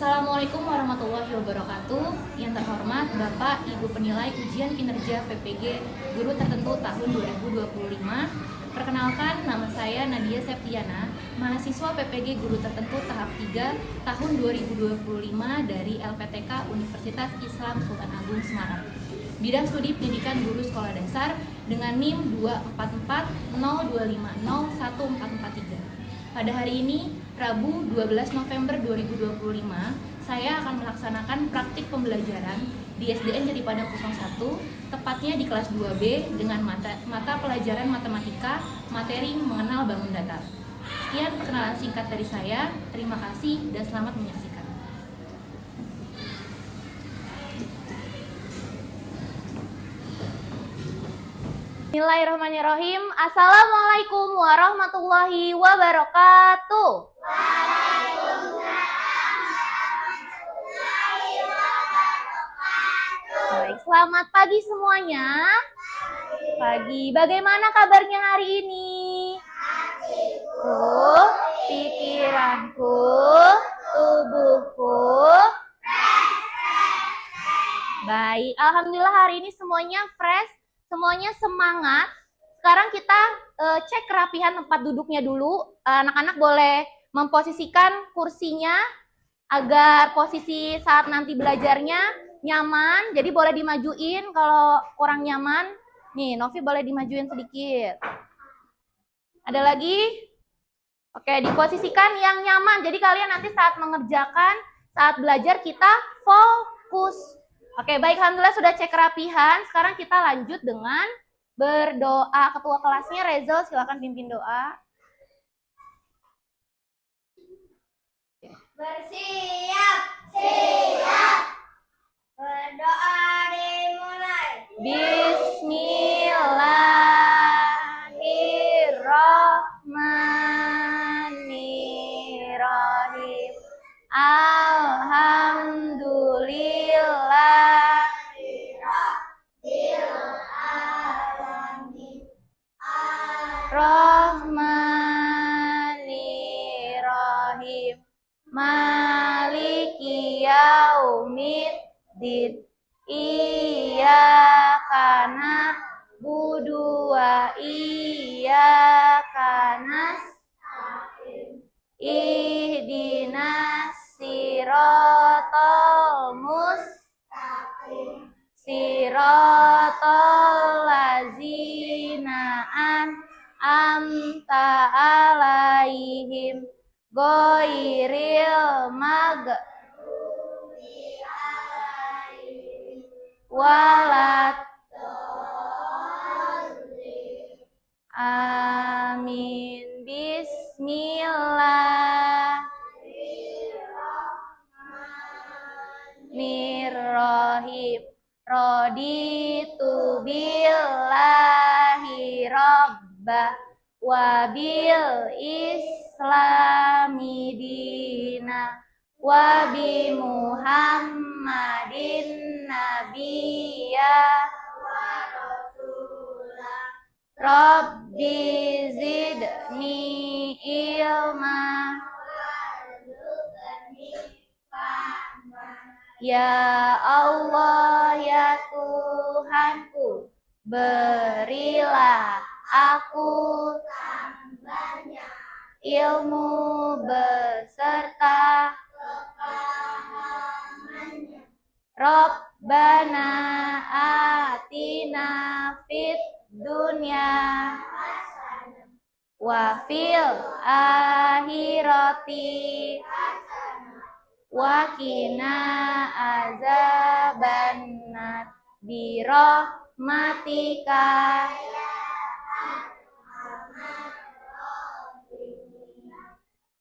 Assalamualaikum warahmatullahi wabarakatuh. Yang terhormat Bapak Ibu Penilai Ujian Kinerja PPG Guru Tertentu tahun 2025. Perkenalkan, nama saya Nadia Septiana, mahasiswa PPG Guru Tertentu tahap 3 tahun 2025 dari LPTK Universitas Islam Sultan Agung Semarang. Bidang studi pendidikan guru sekolah dasar dengan NIM 24402501443. Pada hari ini, Rabu 12 November 2025, saya akan melaksanakan praktik pembelajaran di SDN Jati Padang 01, tepatnya di kelas 2B dengan mata pelajaran matematika, materi mengenal bangun datar. Sekian perkenalan singkat dari saya, terima kasih dan selamat menyaksikan. Bismillahirrahmanirrahim. Assalamualaikum warahmatullahi wabarakatuh. Baik, selamat pagi semuanya. Pagi. Bagaimana kabarnya hari ini? Pikiranku, tubuhku. Baik, alhamdulillah hari ini semuanya fresh. Semuanya semangat. Sekarang kita cek kerapihan tempat duduknya dulu. Anak-anak boleh memposisikan kursinya agar posisi saat nanti belajarnya nyaman. Jadi boleh dimajuin kalau kurang nyaman. Nih, Novi boleh dimajuin sedikit. Ada lagi? Oke, diposisikan yang nyaman. Jadi kalian nanti saat mengerjakan, saat belajar kita fokus. Oke, baik, alhamdulillah sudah cek kerapihan. Sekarang kita lanjut dengan berdoa. Ketua kelasnya Rezel, silakan pimpin doa. Bersiap, siap. Berdoa dimulai. Bismillahirrahmanirrahim. Alhamdulillah. Rahmanirrahim. Maliki yaumiddin. Iyyaka na'budu wa iyyaka nasta'in. Ihdinas siratal mustaqim. Siratal ladzina an'amta alaihim ghairil maghdubi alaihim waladdallin. Amin. Bismillahirrahmanirrahim. Raditu billahi rabbah wa bil islami dina wa bi muhammadin nabiyya wa rasulah. Rabbi zidni ilma warzuqni fahma. Ya Allah, ya Tuhanku, berilah aku tambahnya ilmu beserta kepahamannya. Rabbana atina fid dunya hasanah wa fil akhirati wa qina azabannar bi rahmatika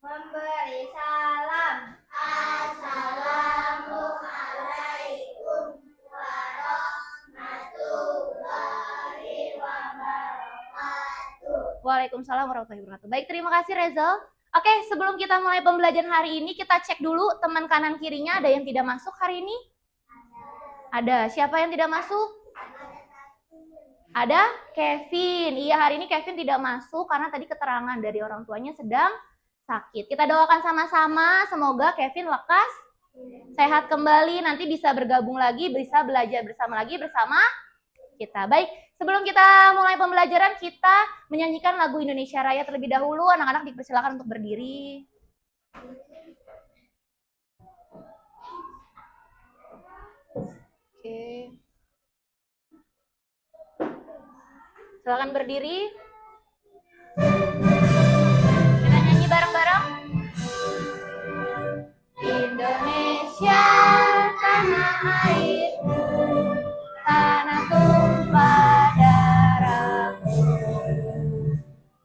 Memberi salam. Assalamualaikum warahmatullahi wabarakatuh. Waalaikumsalam warahmatullahi wabarakatuh. Baik, terima kasih Rezel. Oke, sebelum kita mulai pembelajaran hari ini, kita cek dulu teman kanan kirinya ada yang tidak masuk hari ini? Ada. Siapa yang tidak masuk? Ada Kevin. Iya, hari ini Kevin tidak masuk karena tadi keterangan dari orang tuanya sedang sakit. Kita doakan sama-sama, semoga Kevin lekas Sehat kembali, nanti bisa bergabung lagi, bisa belajar bersama lagi bersama kita. Baik, sebelum kita mulai pembelajaran, kita menyanyikan lagu Indonesia Raya terlebih dahulu. Anak-anak dipersilakan untuk berdiri. Oke. Silakan berdiri. Kita nyanyi bareng-bareng. Indonesia tanah airku, tanah tumpah darahku.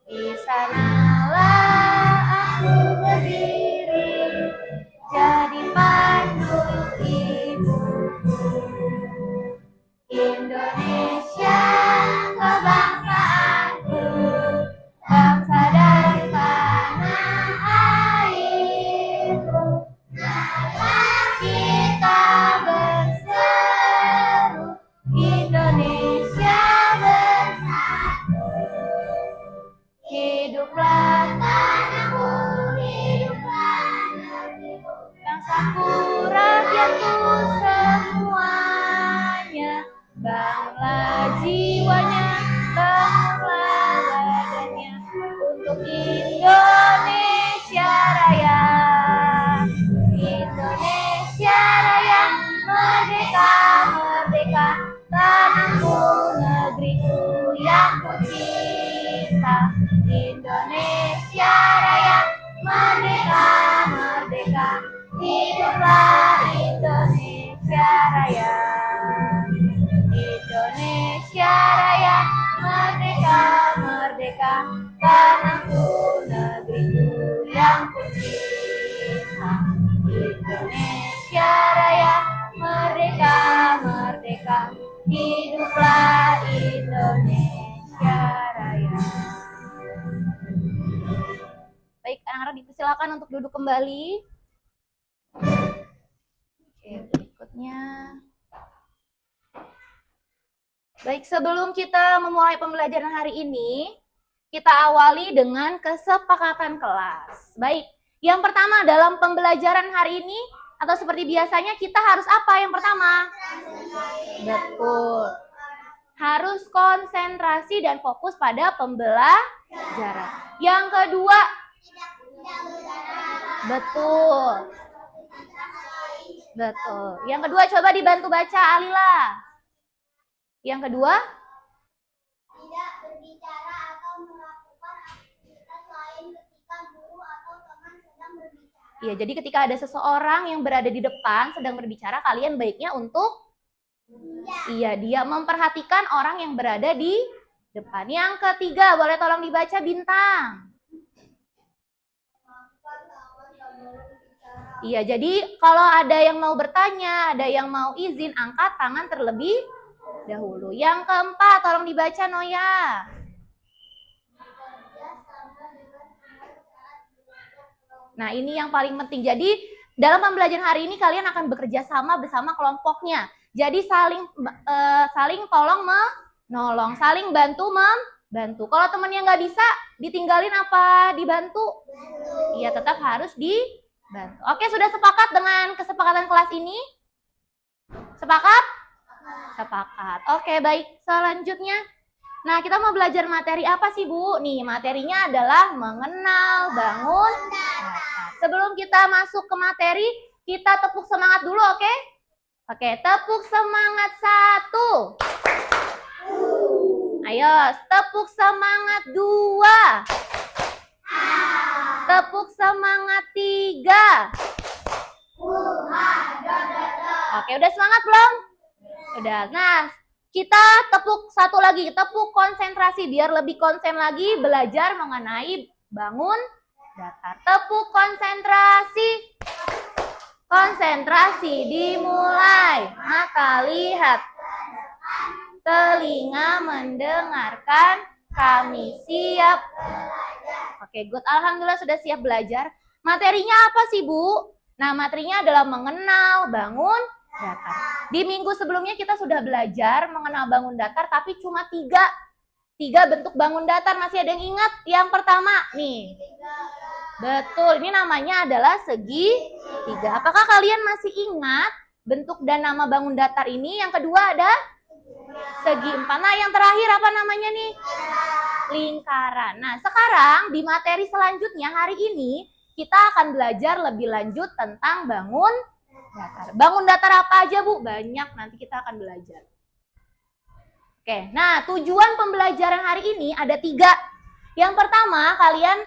Di sanalah aku berdiri, jadi pandu ibuku. Indonesia kebangsaanku, bangsa dan tanah airku. Marilah kita berseru, Indonesia bersatu. Hiduplah tanahku, hiduplah negeriku, bangsaku, rakyatku semuanya. Bangunlah jiwanya, bangunlah badannya untuk Indonesia Raya. Indonesia Raya, merdeka, merdeka, tanahku, negeriku yang kucinta. Indonesia Raya, merdeka, merdeka, hiduplah Indonesia Raya. Indonesia Raya, merdeka, merdeka, tanahku, negeriku yang kucinta. Indonesia Raya, merdeka, merdeka, hiduplah Indonesia Raya. Baik, anak-anak dipersilakan untuk duduk kembali. Oke, berikutnya. Baik, sebelum kita memulai pembelajaran hari ini, kita awali dengan kesepakatan kelas. Baik, yang pertama dalam pembelajaran hari ini, atau seperti biasanya kita harus apa yang pertama? Betul. Harus konsentrasi dan fokus pada pembelajaran. Yang kedua, betul. Betul. Yang kedua coba dibantu baca Alila. Yang kedua, tidak berbicara atau melakukan aktivitas lain ketika guru atau teman sedang berbicara. ya jadi ketika ada seseorang yang berada di depan sedang berbicara, kalian baiknya untuk dia memperhatikan orang yang berada di depan. Yang ketiga, boleh tolong dibaca Bintang. Iya, jadi kalau ada yang mau bertanya, ada yang mau izin, angkat tangan terlebih dahulu. Yang keempat, tolong dibaca Noya. Nah, ini yang paling penting. Jadi, dalam pembelajaran hari ini kalian akan bekerja sama bersama kelompoknya. Jadi, saling tolong menolong, saling bantu membantu. Kalau temennya nggak bisa, ditinggalin apa dibantu? Iya, tetap harus dibantu. Oke, sudah sepakat dengan kesepakatan kelas ini? Sepakat? Sepakat. Oke, baik. Selanjutnya, nah kita mau belajar materi apa sih, Bu? Nih, materinya adalah mengenal, bangun, datar. Sebelum kita masuk ke materi, kita tepuk semangat dulu, oke? Oke, tepuk semangat 1. Ayo, tepuk semangat 2. Tepuk semangat 3. Oke, udah semangat belum? Udah. Nah, kita tepuk satu lagi, tepuk konsentrasi biar lebih konsen lagi belajar mengenai bangun datar. Tepuk konsentrasi. Konsentrasi dimulai. Mata lihat. Telinga mendengarkan. Kami siap. Oke, good. Alhamdulillah sudah siap belajar. Materinya apa sih, Bu? Nah, materinya adalah mengenal bangun datar. Di minggu sebelumnya kita sudah belajar mengenal bangun datar, tapi cuma tiga bentuk bangun datar. Masih ada yang ingat? Yang pertama, nih. Betul, ini namanya adalah segitiga. Apakah kalian masih ingat bentuk dan nama bangun datar ini? Yang kedua ada segi empat. Nah, yang terakhir apa namanya nih? Lingkaran. Nah, sekarang di materi selanjutnya hari ini kita akan belajar lebih lanjut tentang bangun datar. Bangun datar apa aja, Bu? Banyak, nanti kita akan belajar. Oke, nah tujuan pembelajaran hari ini ada 3. Yang pertama, kalian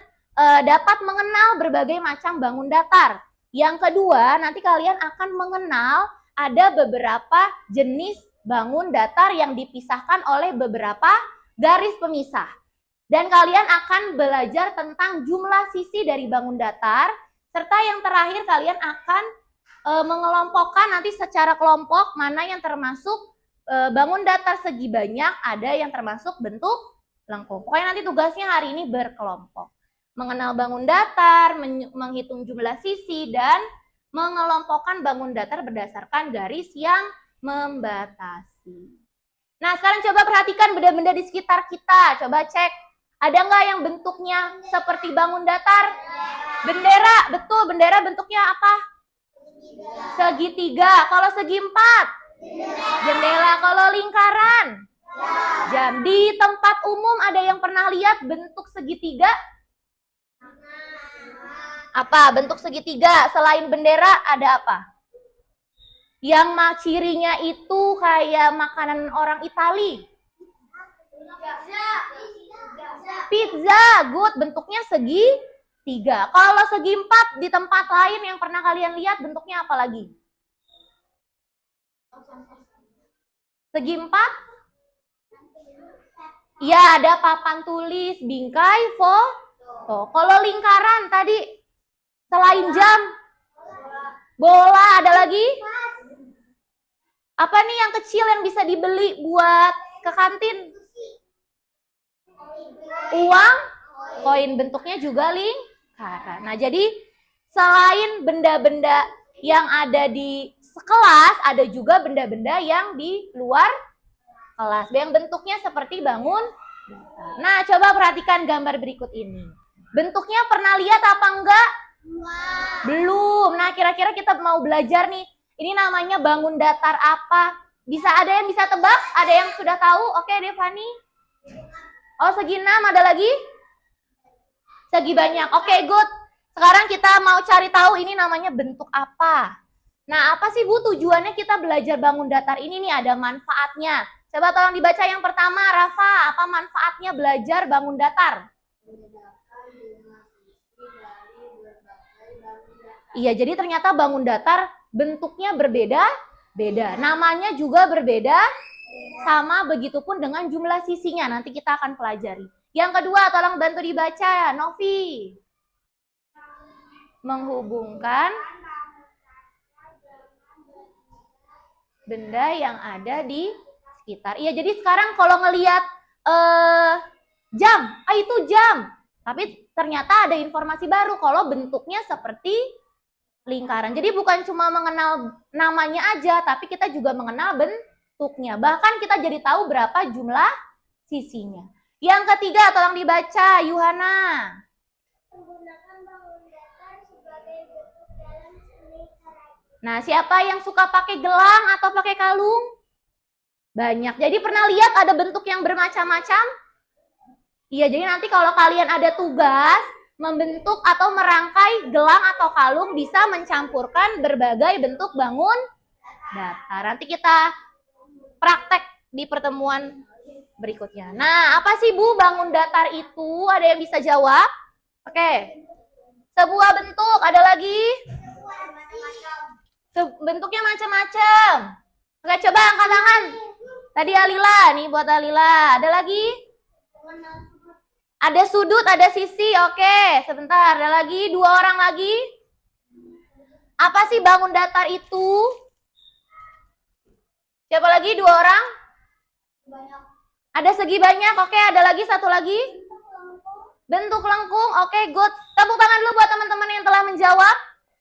dapat mengenal berbagai macam bangun datar. Yang kedua, nanti kalian akan mengenal ada beberapa jenis bangun datar yang dipisahkan oleh beberapa garis pemisah. Dan kalian akan belajar tentang jumlah sisi dari bangun datar, serta yang terakhir kalian akan mengelompokkan nanti secara kelompok mana yang termasuk bangun datar segi banyak, ada yang termasuk bentuk lengkung. Pokoknya nanti tugasnya hari ini berkelompok. Mengenal bangun datar, menghitung jumlah sisi, dan mengelompokkan bangun datar berdasarkan garis yang membatasi. Nah, sekarang coba perhatikan benda-benda di sekitar kita. Coba cek, ada nggak yang bentuknya seperti bangun datar? Bendera, betul. Bendera bentuknya apa? Segitiga. Kalau segi empat? Jendela. Kalau lingkaran? Jam. Di tempat umum ada yang pernah lihat bentuk segitiga? Apa? Bentuk segitiga selain bendera ada apa? Yang cirinya itu kayak makanan orang Itali. Pizza. Good. Bentuknya segitiga. Kalau segi empat di tempat lain yang pernah kalian lihat bentuknya apa lagi? Segi empat? Ya, ada papan tulis, bingkai, foto. Kalau lingkaran tadi selain jam, bola, ada lagi? Apa nih yang kecil yang bisa dibeli buat ke kantin? Uang, koin, bentuknya juga lingkaran. Nah, jadi selain benda-benda yang ada di sekelas, ada juga benda-benda yang di luar kelas, yang bentuknya seperti bangun datar. Nah, coba perhatikan gambar berikut ini. Bentuknya pernah lihat apa enggak? Belum. Nah, kira-kira kita mau belajar nih. Ini namanya bangun datar apa? Bisa ada yang bisa tebak? Ada yang sudah tahu? Oke, Devani. Oh, segi 6, ada lagi? Segi banyak. Oke, good. Sekarang kita mau cari tahu ini namanya bentuk apa. Nah, apa sih Bu tujuannya kita belajar bangun datar ini nih? Ada manfaatnya. Coba tolong dibaca yang pertama, Rafa. Apa manfaatnya belajar bangun datar? Iya, jadi ternyata bangun datar bentuknya berbeda-beda. Namanya juga berbeda, sama begitupun dengan jumlah sisinya. Nanti kita akan pelajari. Yang kedua, tolong bantu dibaca, Novi. Menghubungkan benda yang ada di sekitar. Iya, jadi sekarang kalau ngelihat jam, itu jam. Tapi ternyata ada informasi baru kalau bentuknya seperti lingkaran. Jadi bukan cuma mengenal namanya aja, tapi kita juga mengenal bentuknya. Bahkan kita jadi tahu berapa jumlah sisinya. Yang ketiga, tolong dibaca, Yuhana. Menggunakan bangun datar sebagai bentuk dalam seni kerajinan. Nah, siapa yang suka pakai gelang atau pakai kalung? Banyak. Jadi pernah lihat ada bentuk yang bermacam-macam? Iya, jadi nanti kalau kalian ada tugas membentuk atau merangkai gelang atau kalung, bisa mencampurkan berbagai bentuk bangun datar. Nanti kita praktek di pertemuan berikutnya. Nah, apa sih Bu bangun datar itu? Ada yang bisa jawab? Oke. Sebuah bentuk, ada lagi? Bentuknya macam-macam. Oke, coba angkat tangan. Tadi Alila, nih buat Alila. Ada lagi? Ada sudut, ada sisi. Oke, sebentar. Ada lagi, 2 orang lagi. Apa sih bangun datar itu? Siapa lagi? 2 orang? Ada segi banyak. Oke, ada lagi, 1 lagi. Bentuk lengkung. Oke, good. Tepuk tangan dulu buat teman-teman yang telah menjawab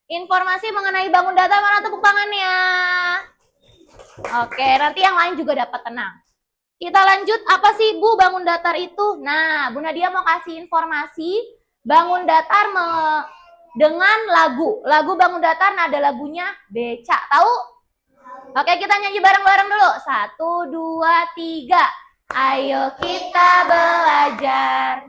informasi mengenai bangun datar. Mana tepuk tangannya? Oke, nanti yang lain juga dapat tenang. Kita lanjut, apa sih Bu bangun datar itu? Nah, Bu Nadia mau kasih informasi bangun datar dengan lagu. Lagu bangun datar nada lagunya becak. Tahu? Oke, kita nyanyi bareng-bareng dulu. 1, 2, 3. Ayo kita belajar.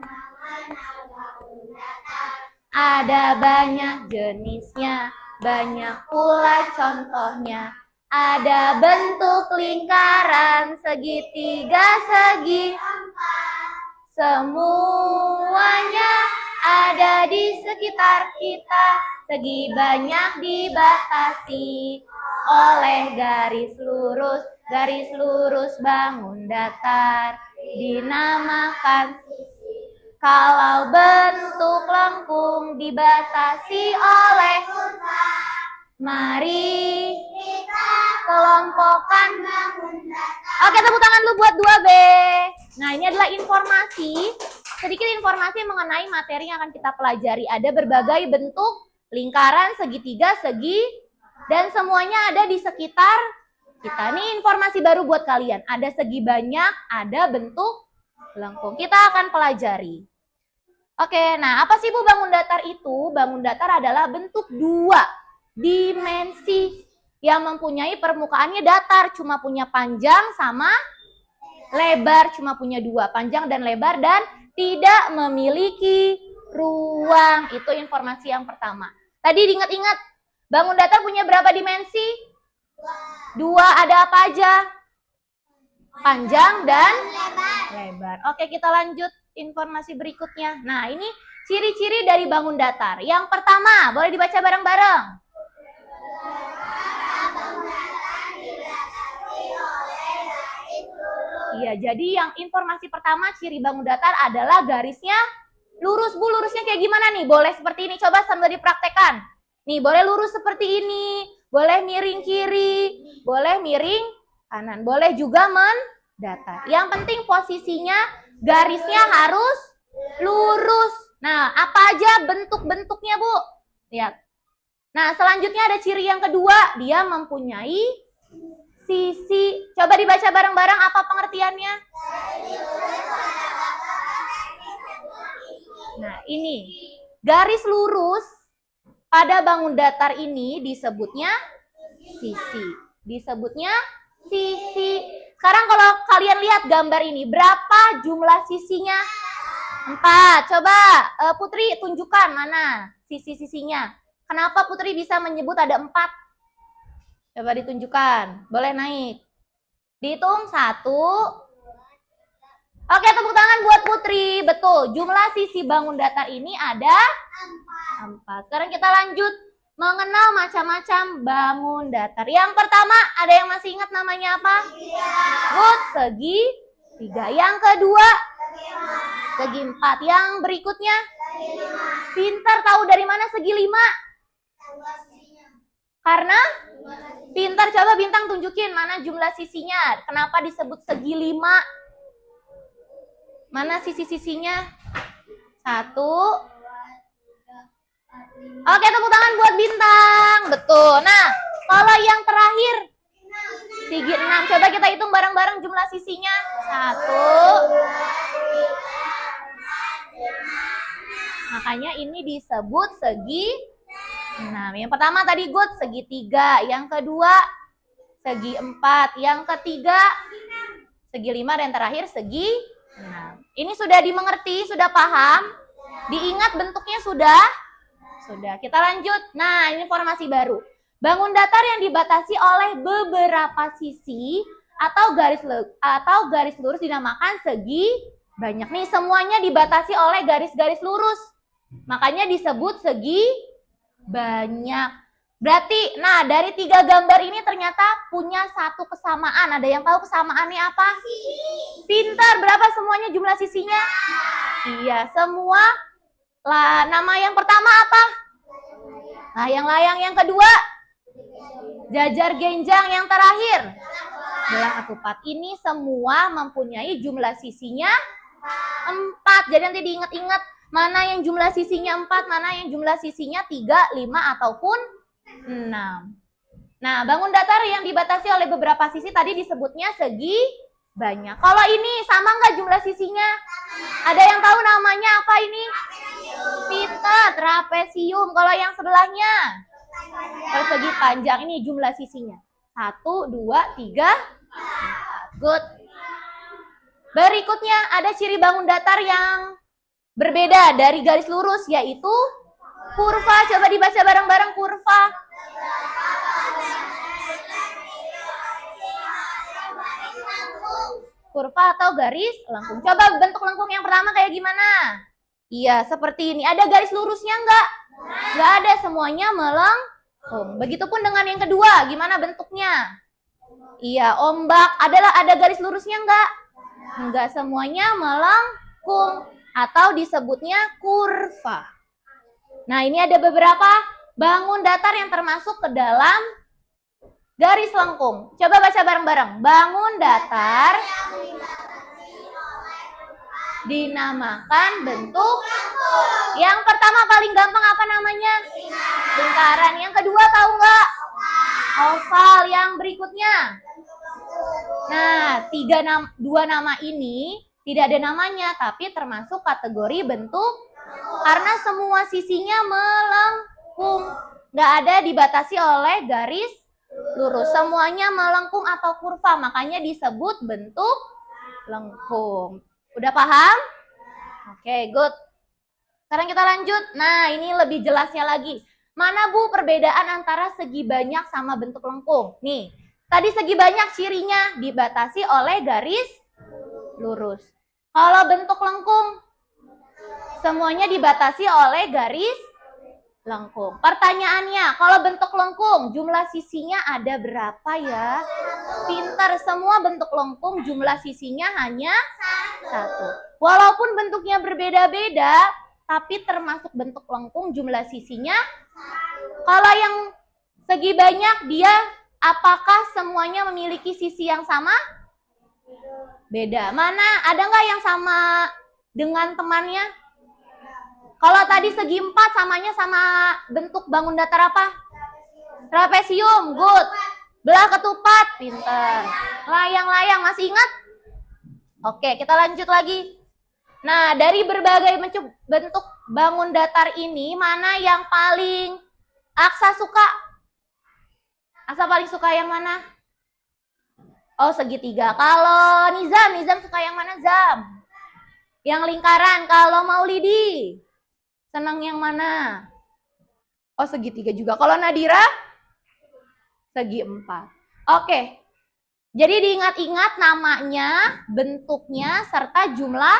Ada banyak jenisnya, banyak pula contohnya. Ada bentuk lingkaran, segitiga, segi empat. Semuanya ada di sekitar kita. Segi banyak dibatasi oleh garis lurus bangun datar. Dinamakan kalau bentuk lengkung dibatasi oleh kurva, mari kita kelompokkan bangun datar. Oke, tepuk tangan dulu buat 2B. Nah, ini adalah sedikit informasi mengenai materi yang akan kita pelajari. Ada berbagai bentuk lingkaran, segitiga, segi, dan semuanya ada di sekitar kita. Ini informasi baru buat kalian. Ada segi banyak, ada bentuk lengkung. Kita akan pelajari. Oke, nah apa sih Bu bangun datar itu? Bangun datar adalah bentuk 2 dimensi yang mempunyai permukaannya datar, cuma punya panjang sama lebar, cuma punya 2, panjang dan lebar, dan tidak memiliki ruang. Itu informasi yang pertama. Tadi diingat-ingat, bangun datar punya berapa dimensi? 2, ada apa aja? Panjang dan lebar. Oke, kita lanjut informasi berikutnya. Nah, ini ciri-ciri dari bangun datar. Yang pertama, boleh dibaca bareng-bareng. Iya, jadi yang informasi pertama ciri bangun datar adalah garisnya lurus. Bu, lurusnya kayak gimana nih? Boleh seperti ini, coba sambil dipraktekan. Nih, boleh lurus seperti ini, boleh miring kiri, boleh miring kanan, boleh juga mendatar. Yang penting posisinya garisnya harus lurus. Nah, apa aja bentuk-bentuknya, Bu? Lihat. Nah, selanjutnya ada ciri yang kedua, dia mempunyai sisi. Coba dibaca bareng-bareng apa pengertiannya? Nah, ini. Garis lurus pada bangun datar ini disebutnya sisi. Disebutnya sisi. Sekarang kalau kalian lihat gambar ini, berapa jumlah sisinya? 4. Coba Putri tunjukkan mana sisi-sisinya. Kenapa Putri bisa menyebut ada 4? Coba ditunjukkan. Boleh naik. Dihitung 1. Oke, tepuk tangan buat Putri. Betul, jumlah sisi bangun datar ini ada 4. Sekarang kita lanjut mengenal macam-macam bangun datar. Yang pertama, ada yang masih ingat namanya apa? Good, segi 3. Yang kedua, segi 4. Yang berikutnya, pintar tahu dari mana segi 5? Karena pintar, coba Bintang tunjukin mana jumlah sisinya. Kenapa disebut segi 5? Mana sisi-sisinya? 1. Oke, tepuk tangan buat Bintang. Betul. Nah, kalau yang terakhir, segi 6. Coba kita hitung bareng-bareng jumlah sisinya. 1. Makanya ini disebut segi 6. Yang pertama tadi good, segi 3. Yang kedua, segi 4. Yang ketiga, segi 5. Dan terakhir, segi 6. Ini sudah dimengerti, sudah paham? Diingat bentuknya sudah? Sudah, kita lanjut. Nah, ini informasi baru. Bangun datar yang dibatasi oleh beberapa sisi atau garis lurus dinamakan segi banyak. Nih, semuanya dibatasi oleh garis-garis lurus. Makanya disebut segi banyak. Berarti, nah dari 3 gambar ini ternyata punya satu kesamaan. Ada yang tahu kesamaannya apa? Pintar, berapa semuanya jumlah sisinya? Iya, semua. Lah, nama yang pertama apa? Layang-layang. Yang kedua? Jajar genjang. Yang terakhir? Belah ketupat. Ini semua mempunyai jumlah sisinya 4. Jadi nanti diingat-ingat mana yang jumlah sisinya 4, mana yang jumlah sisinya 3, 5, ataupun 6. Nah, bangun datar yang dibatasi oleh beberapa sisi tadi disebutnya segi banyak. Kalau ini sama nggak jumlah sisinya? Ada yang tahu namanya apa ini? trapesium. Kalau yang sebelahnya persegi panjang. Ini jumlah sisinya. 1, 2, 3. Good. Berikutnya ada ciri bangun datar yang berbeda dari garis lurus, yaitu kurva. Coba dibaca bareng-bareng kurva. Kurva atau garis lengkung. Coba bentuk lengkung yang pertama kayak gimana? Iya, seperti ini. Ada garis lurusnya enggak? Enggak ada, semuanya melengkung. Begitupun dengan yang kedua, gimana bentuknya? Iya, ombak. Ada garis lurusnya enggak? Enggak, semuanya melengkung atau disebutnya kurva. Nah, ini ada beberapa bangun datar yang termasuk ke dalam garis lengkung. Coba baca bareng-bareng. Bangun datar dinamakan bentuk. Yang pertama paling gampang apa namanya? Lingkaran. Yang kedua tahu nggak? Oval. Yang berikutnya? Nah, dua nama ini tidak ada namanya, tapi termasuk kategori bentuk karena semua sisinya melengkung. Nggak ada dibatasi oleh garis lurus. Semuanya melengkung atau kurva, makanya disebut bentuk lengkung. Udah paham? Oke, good. Sekarang kita lanjut. Nah, ini lebih jelasnya lagi. Mana Bu perbedaan antara segi banyak sama bentuk lengkung? Nih, tadi segi banyak cirinya dibatasi oleh garis lurus. Kalau bentuk lengkung, semuanya dibatasi oleh garis lengkung. Pertanyaannya, kalau bentuk lengkung, jumlah sisinya ada berapa ya? Pintar, semua bentuk lengkung jumlah sisinya hanya 1. Walaupun bentuknya berbeda-beda, tapi termasuk bentuk lengkung jumlah sisinya. Kalau yang segi banyak, dia apakah semuanya memiliki sisi yang sama? Beda. Mana? Ada nggak yang sama dengan temannya? Kalau tadi segi 4 samanya sama bentuk bangun datar apa? Trapesium, good. Belah ketupat, pintar. Layang-layang, masih ingat? Oke, kita lanjut lagi. Nah, dari berbagai bentuk bangun datar ini, mana yang paling Aksa suka? Aksa paling suka yang mana? Oh, segitiga. Kalau Nizam suka yang mana, Zam? Yang lingkaran. Kalau Maulidi? Senang yang mana? Oh, segitiga juga. Kalau Nadira? Segi 4. Oke. Jadi diingat-ingat namanya, bentuknya, serta jumlah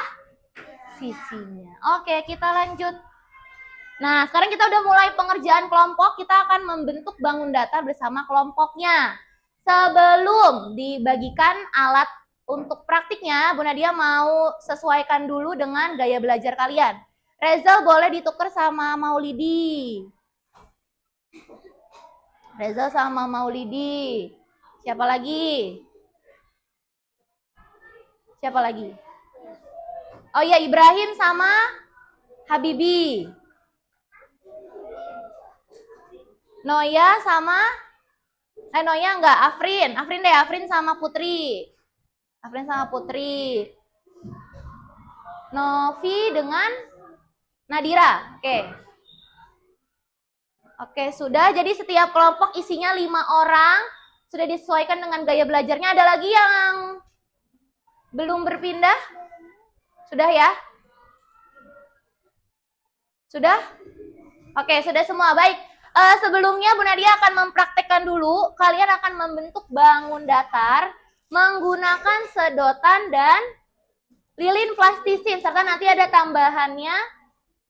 sisinya. Oke, kita lanjut. Nah, sekarang kita udah mulai pengerjaan kelompok. Kita akan membentuk bangun datar bersama kelompoknya. Sebelum dibagikan alat untuk praktiknya, Bu Nadia mau sesuaikan dulu dengan gaya belajar kalian. Rezal boleh ditukar sama Maulidi. Rezal sama Maulidi. Siapa lagi? Siapa lagi? Oh ya, Ibrahim sama Habibi. Noya sama Noya enggak, Afrin. Afrin deh, Afrin sama Putri. Afrin sama Putri. Novi dengan Nadira. Oke, sudah. Jadi setiap kelompok isinya 5 orang. Sudah disesuaikan dengan gaya belajarnya. Ada lagi yang belum berpindah? Sudah ya? Sudah? Oke, sudah semua. Baik. Sebelumnya Bu Nadia akan mempraktekkan dulu. Kalian akan membentuk bangun datar menggunakan sedotan dan lilin plastisin. Serta nanti ada tambahannya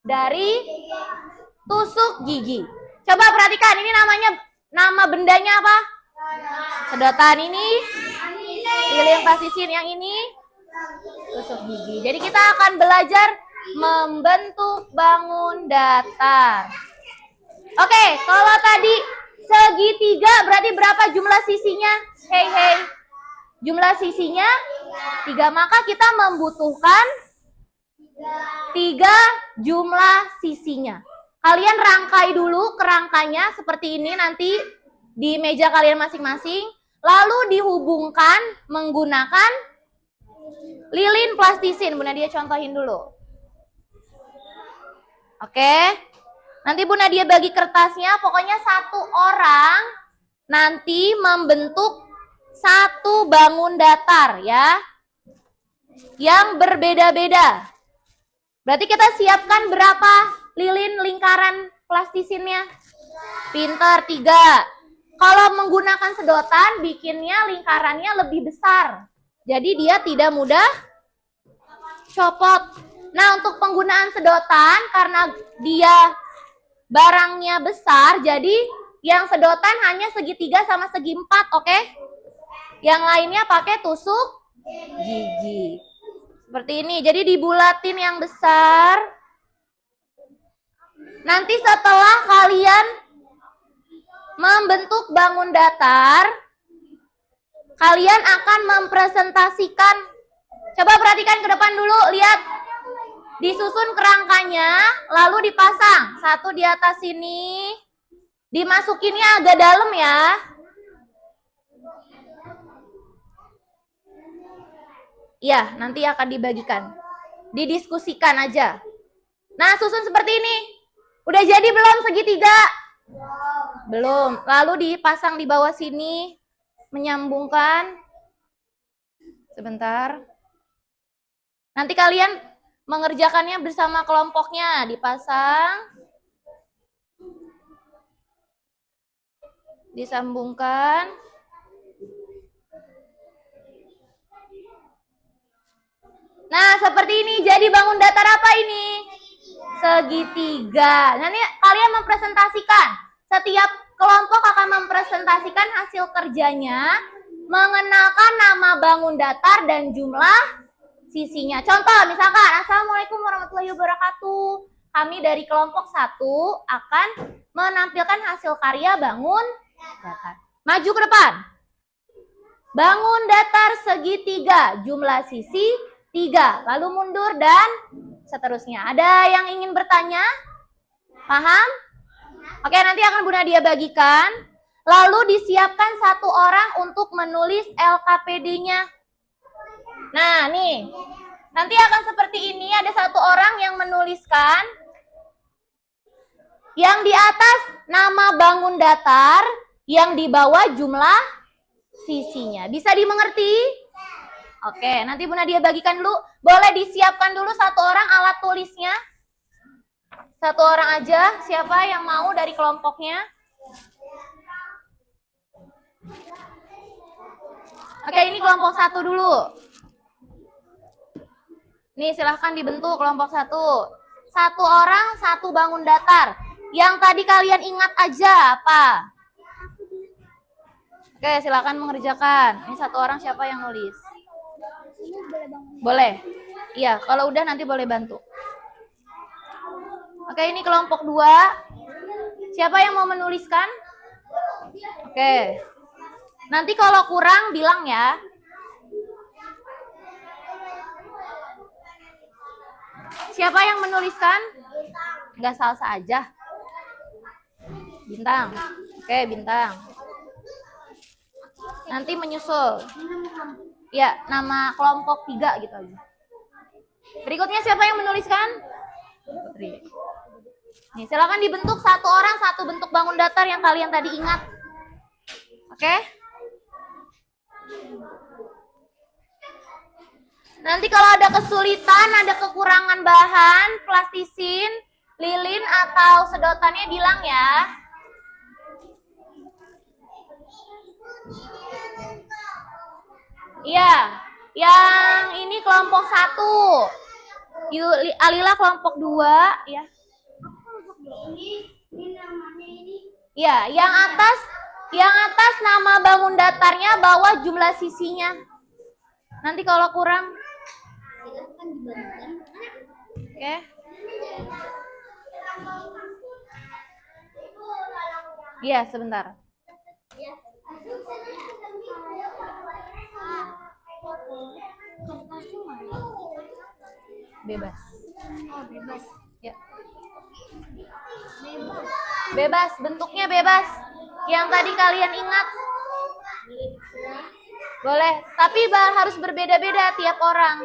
dari tusuk gigi. Coba perhatikan, ini nama bendanya apa? Sedotan. Ini lilin plastisin, yang ini tusuk gigi. Jadi kita akan belajar membentuk bangun datar. Oke, kalau tadi segitiga berarti berapa jumlah sisinya? Hei. Jumlah sisinya 3, maka kita membutuhkan 3 jumlah sisinya. Kalian rangkai dulu kerangkanya seperti ini nanti di meja kalian masing-masing. Lalu dihubungkan menggunakan lilin plastisin. Bu Nadia contohin dulu. Oke. Nanti Bu Nadia bagi kertasnya, pokoknya satu orang nanti membentuk satu bangun datar ya. Yang berbeda-beda. Berarti kita siapkan berapa lilin lingkaran plastisinnya? Pinter, 3. Kalau menggunakan sedotan, bikinnya lingkarannya lebih besar. Jadi dia tidak mudah copot. Nah, untuk penggunaan sedotan, karena dia barangnya besar, jadi yang sedotan hanya segitiga sama segi 4, oke? Yang lainnya pakai tusuk gigi. Seperti ini, jadi dibulatin yang besar. Nanti setelah kalian membentuk bangun datar, kalian akan mempresentasikan. Coba perhatikan ke depan dulu, lihat. Disusun kerangkanya, lalu dipasang. Satu di atas sini. Dimasukinnya agak dalam ya. Iya, nanti akan dibagikan. Didiskusikan aja. Nah, susun seperti ini. Udah jadi belum segitiga? Belum. Lalu dipasang di bawah sini. Menyambungkan. Sebentar. Nanti kalian mengerjakannya bersama kelompoknya. Dipasang. Disambungkan. Nah, seperti ini. Jadi bangun datar apa ini? Segitiga. Nah, ini kalian mempresentasikan. Setiap kelompok akan mempresentasikan hasil kerjanya, mengenalkan nama bangun datar dan jumlah sisinya. Contoh, misalkan, Assalamualaikum warahmatullahi wabarakatuh. Kami dari kelompok 1 akan menampilkan hasil karya bangun datar. Maju ke depan. Bangun datar segitiga, jumlah sisi 3. Lalu mundur dan seterusnya. Ada yang ingin bertanya? Paham? Oke, nanti akan Bu Nadia bagikan. Lalu disiapkan satu orang untuk menulis LKPD-nya. Nah, nih. Nanti akan seperti ini, ada satu orang yang menuliskan. Yang di atas nama bangun datar, yang di bawah jumlah sisinya. Bisa dimengerti? Oke, nanti Bu Nadia bagikan dulu. Boleh disiapkan dulu satu orang alat tulisnya. Satu orang aja, siapa yang mau dari kelompoknya? Oke, ini kelompok 1 dulu. Nih, silahkan dibentuk kelompok 1. Satu orang, satu bangun datar. Yang tadi kalian ingat aja apa? Oke, silahkan mengerjakan. Ini satu orang siapa yang nulis? Boleh. Iya, kalau udah nanti boleh bantu. Oke, ini kelompok 2. Siapa yang mau menuliskan? Oke. Nanti kalau kurang bilang ya. Siapa yang menuliskan? Nggak salsa aja. Bintang. Oke, bintang. Nanti menyusul. Ya, nama kelompok 3 gitu aja. Berikutnya siapa yang menuliskan? Putri. Nih, silakan dibentuk satu orang, satu bentuk bangun datar yang kalian tadi ingat. Oke? Nanti kalau ada kesulitan, ada kekurangan bahan, plastisin, lilin, atau sedotannya bilang ya. Iya, yang ini kelompok 1. Alila kelompok 2 ya. Iya, yang atas nama bangun datarnya, bawah jumlah sisinya. Nanti kalau kurang silahkan dibantukan. Oke. Iya, sebentar. Bebas. Oh, bebas. Ya. Bebas, bentuknya bebas. Yang tadi kalian ingat. Boleh, tapi harus berbeda-beda tiap orang.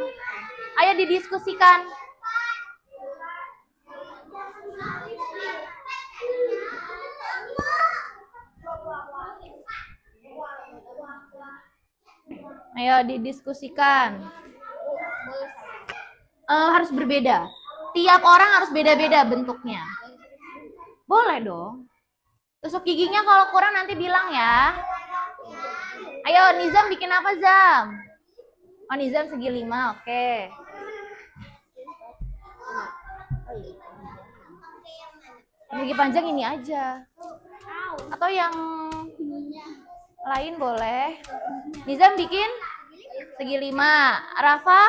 Ayo didiskusikan. Ayo didiskusikan. Harus berbeda. Tiap orang harus beda-beda bentuknya. Boleh dong. Tusuk giginya kalau kurang nanti bilang ya. Ayo Nizam bikin apa Zam? Oh Nizam segi 5, oke. Segi panjang ini aja. Atau yang lain boleh. Nizam bikin segi 5. Rafa?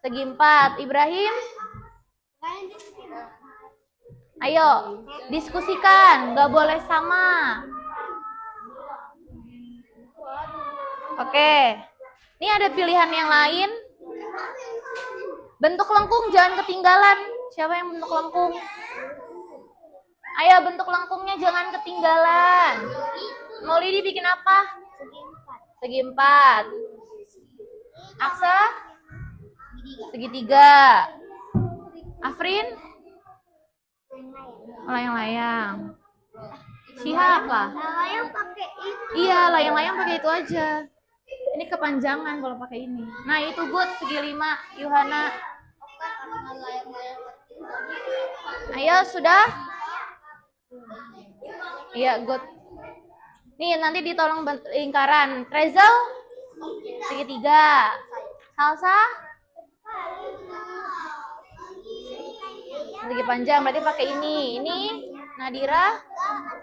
Segi 4. Ibrahim? Ayo, diskusikan. Nggak boleh sama. Oke. Ini ada pilihan yang lain. Bentuk lengkung jangan ketinggalan. Siapa yang bentuk lengkung? Ayo, bentuk lengkungnya jangan ketinggalan. Maulidi bikin apa? Segi 4. Aksa? Segi 3. Afrin? Layang-layang. Siha apa? Layang pakai itu. Iya, layang-layang pakai itu aja. Ini kepanjangan kalau pakai ini. Nah, itu good segi 5. Yuhana. Ayo, sudah? Iya, good. Nih, nanti ditolong lingkaran. Rezal? Segi 3. Salsa? Segi panjang, berarti pakai ini. Ini Nadira?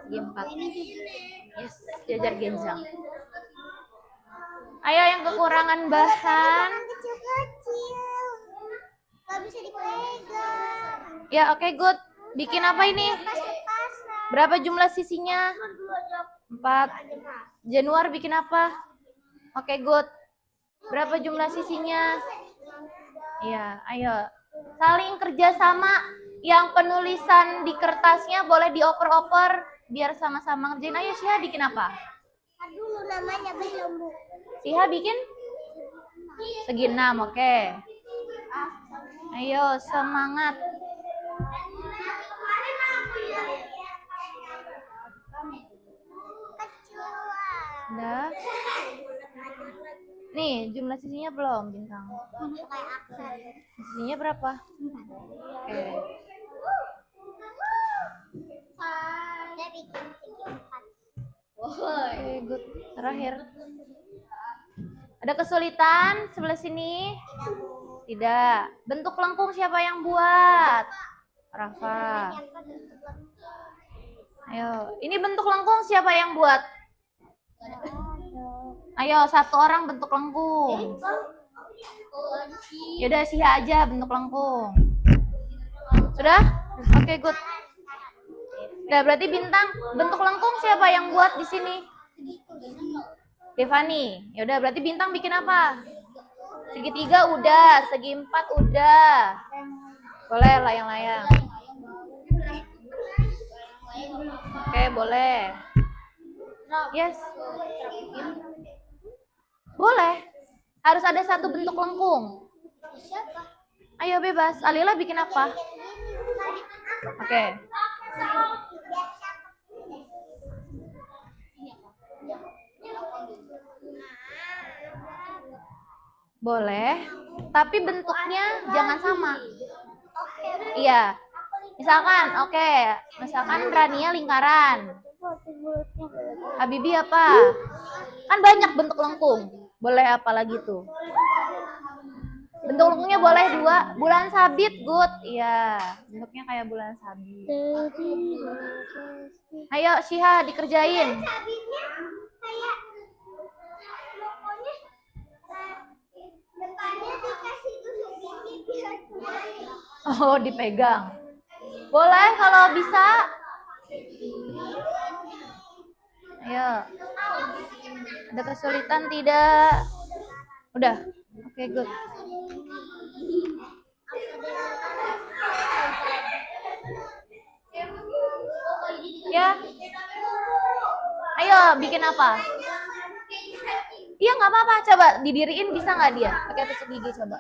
Segi 4. Yes, jajar genjang. Ayo yang kekurangan bahan. Kecil-kecil. Gak bisa dipegang. Ya, oke, good. Bikin apa ini? Berapa jumlah sisinya? 4. Januar bikin apa? Oke, good. Berapa jumlah sisinya? Iya, ayo. Saling kerjasama. Yang penulisan di kertasnya boleh dioper-oper biar sama-sama ngerjain. Ayo, Syah bikin apa? Dulu namanya belum, Bu. Syah bikin? Segi 6, oke. Ayo, semangat. Udah. Nih, jumlah sisinya belum, Bintang. Sisinya berapa? Oke. Saya bikin segi 4. Oke, good. Terakhir. Ada kesulitan sebelah sini? Tidak. Bentuk lengkung siapa yang buat? Rafa. Ayo, ini bentuk lengkung siapa yang buat? Ayo, satu orang bentuk lengkung. Yaudah, Siha aja bentuk lengkung. Sudah? Oke, good. Udah, berarti Bintang, bentuk lengkung siapa yang buat di sini? Devani. Yaudah, berarti Bintang bikin apa? Segi 3 udah, segi 4 udah. Boleh layang-layang. Oke, boleh. Yes. Boleh. Harus ada satu bentuk lengkung. Ayo bebas. Alila bikin apa? Oke. Boleh. Tapi bentuknya jangan sama. Iya. Misalkan, oke. Misalkan Rania lingkaran. Habibi apa? Kan banyak bentuk lengkung. Boleh apa lagi tuh? Bentuk lengkungnya boleh 2. Bulan sabit, good. Iya, bentuknya kayak bulan sabit. Ayo, Syihah dikerjain. Sabitnya kayak pokoknya depannya dikasih tusuk gigi biar Oh, dipegang. Boleh kalau bisa. Ayo. Ada kesulitan tidak? Udah. Oke, good. Ya. Ayo, bikin apa? Iya, nggak apa-apa. Coba didiriin bisa nggak dia? Pakai tusuk gigi coba.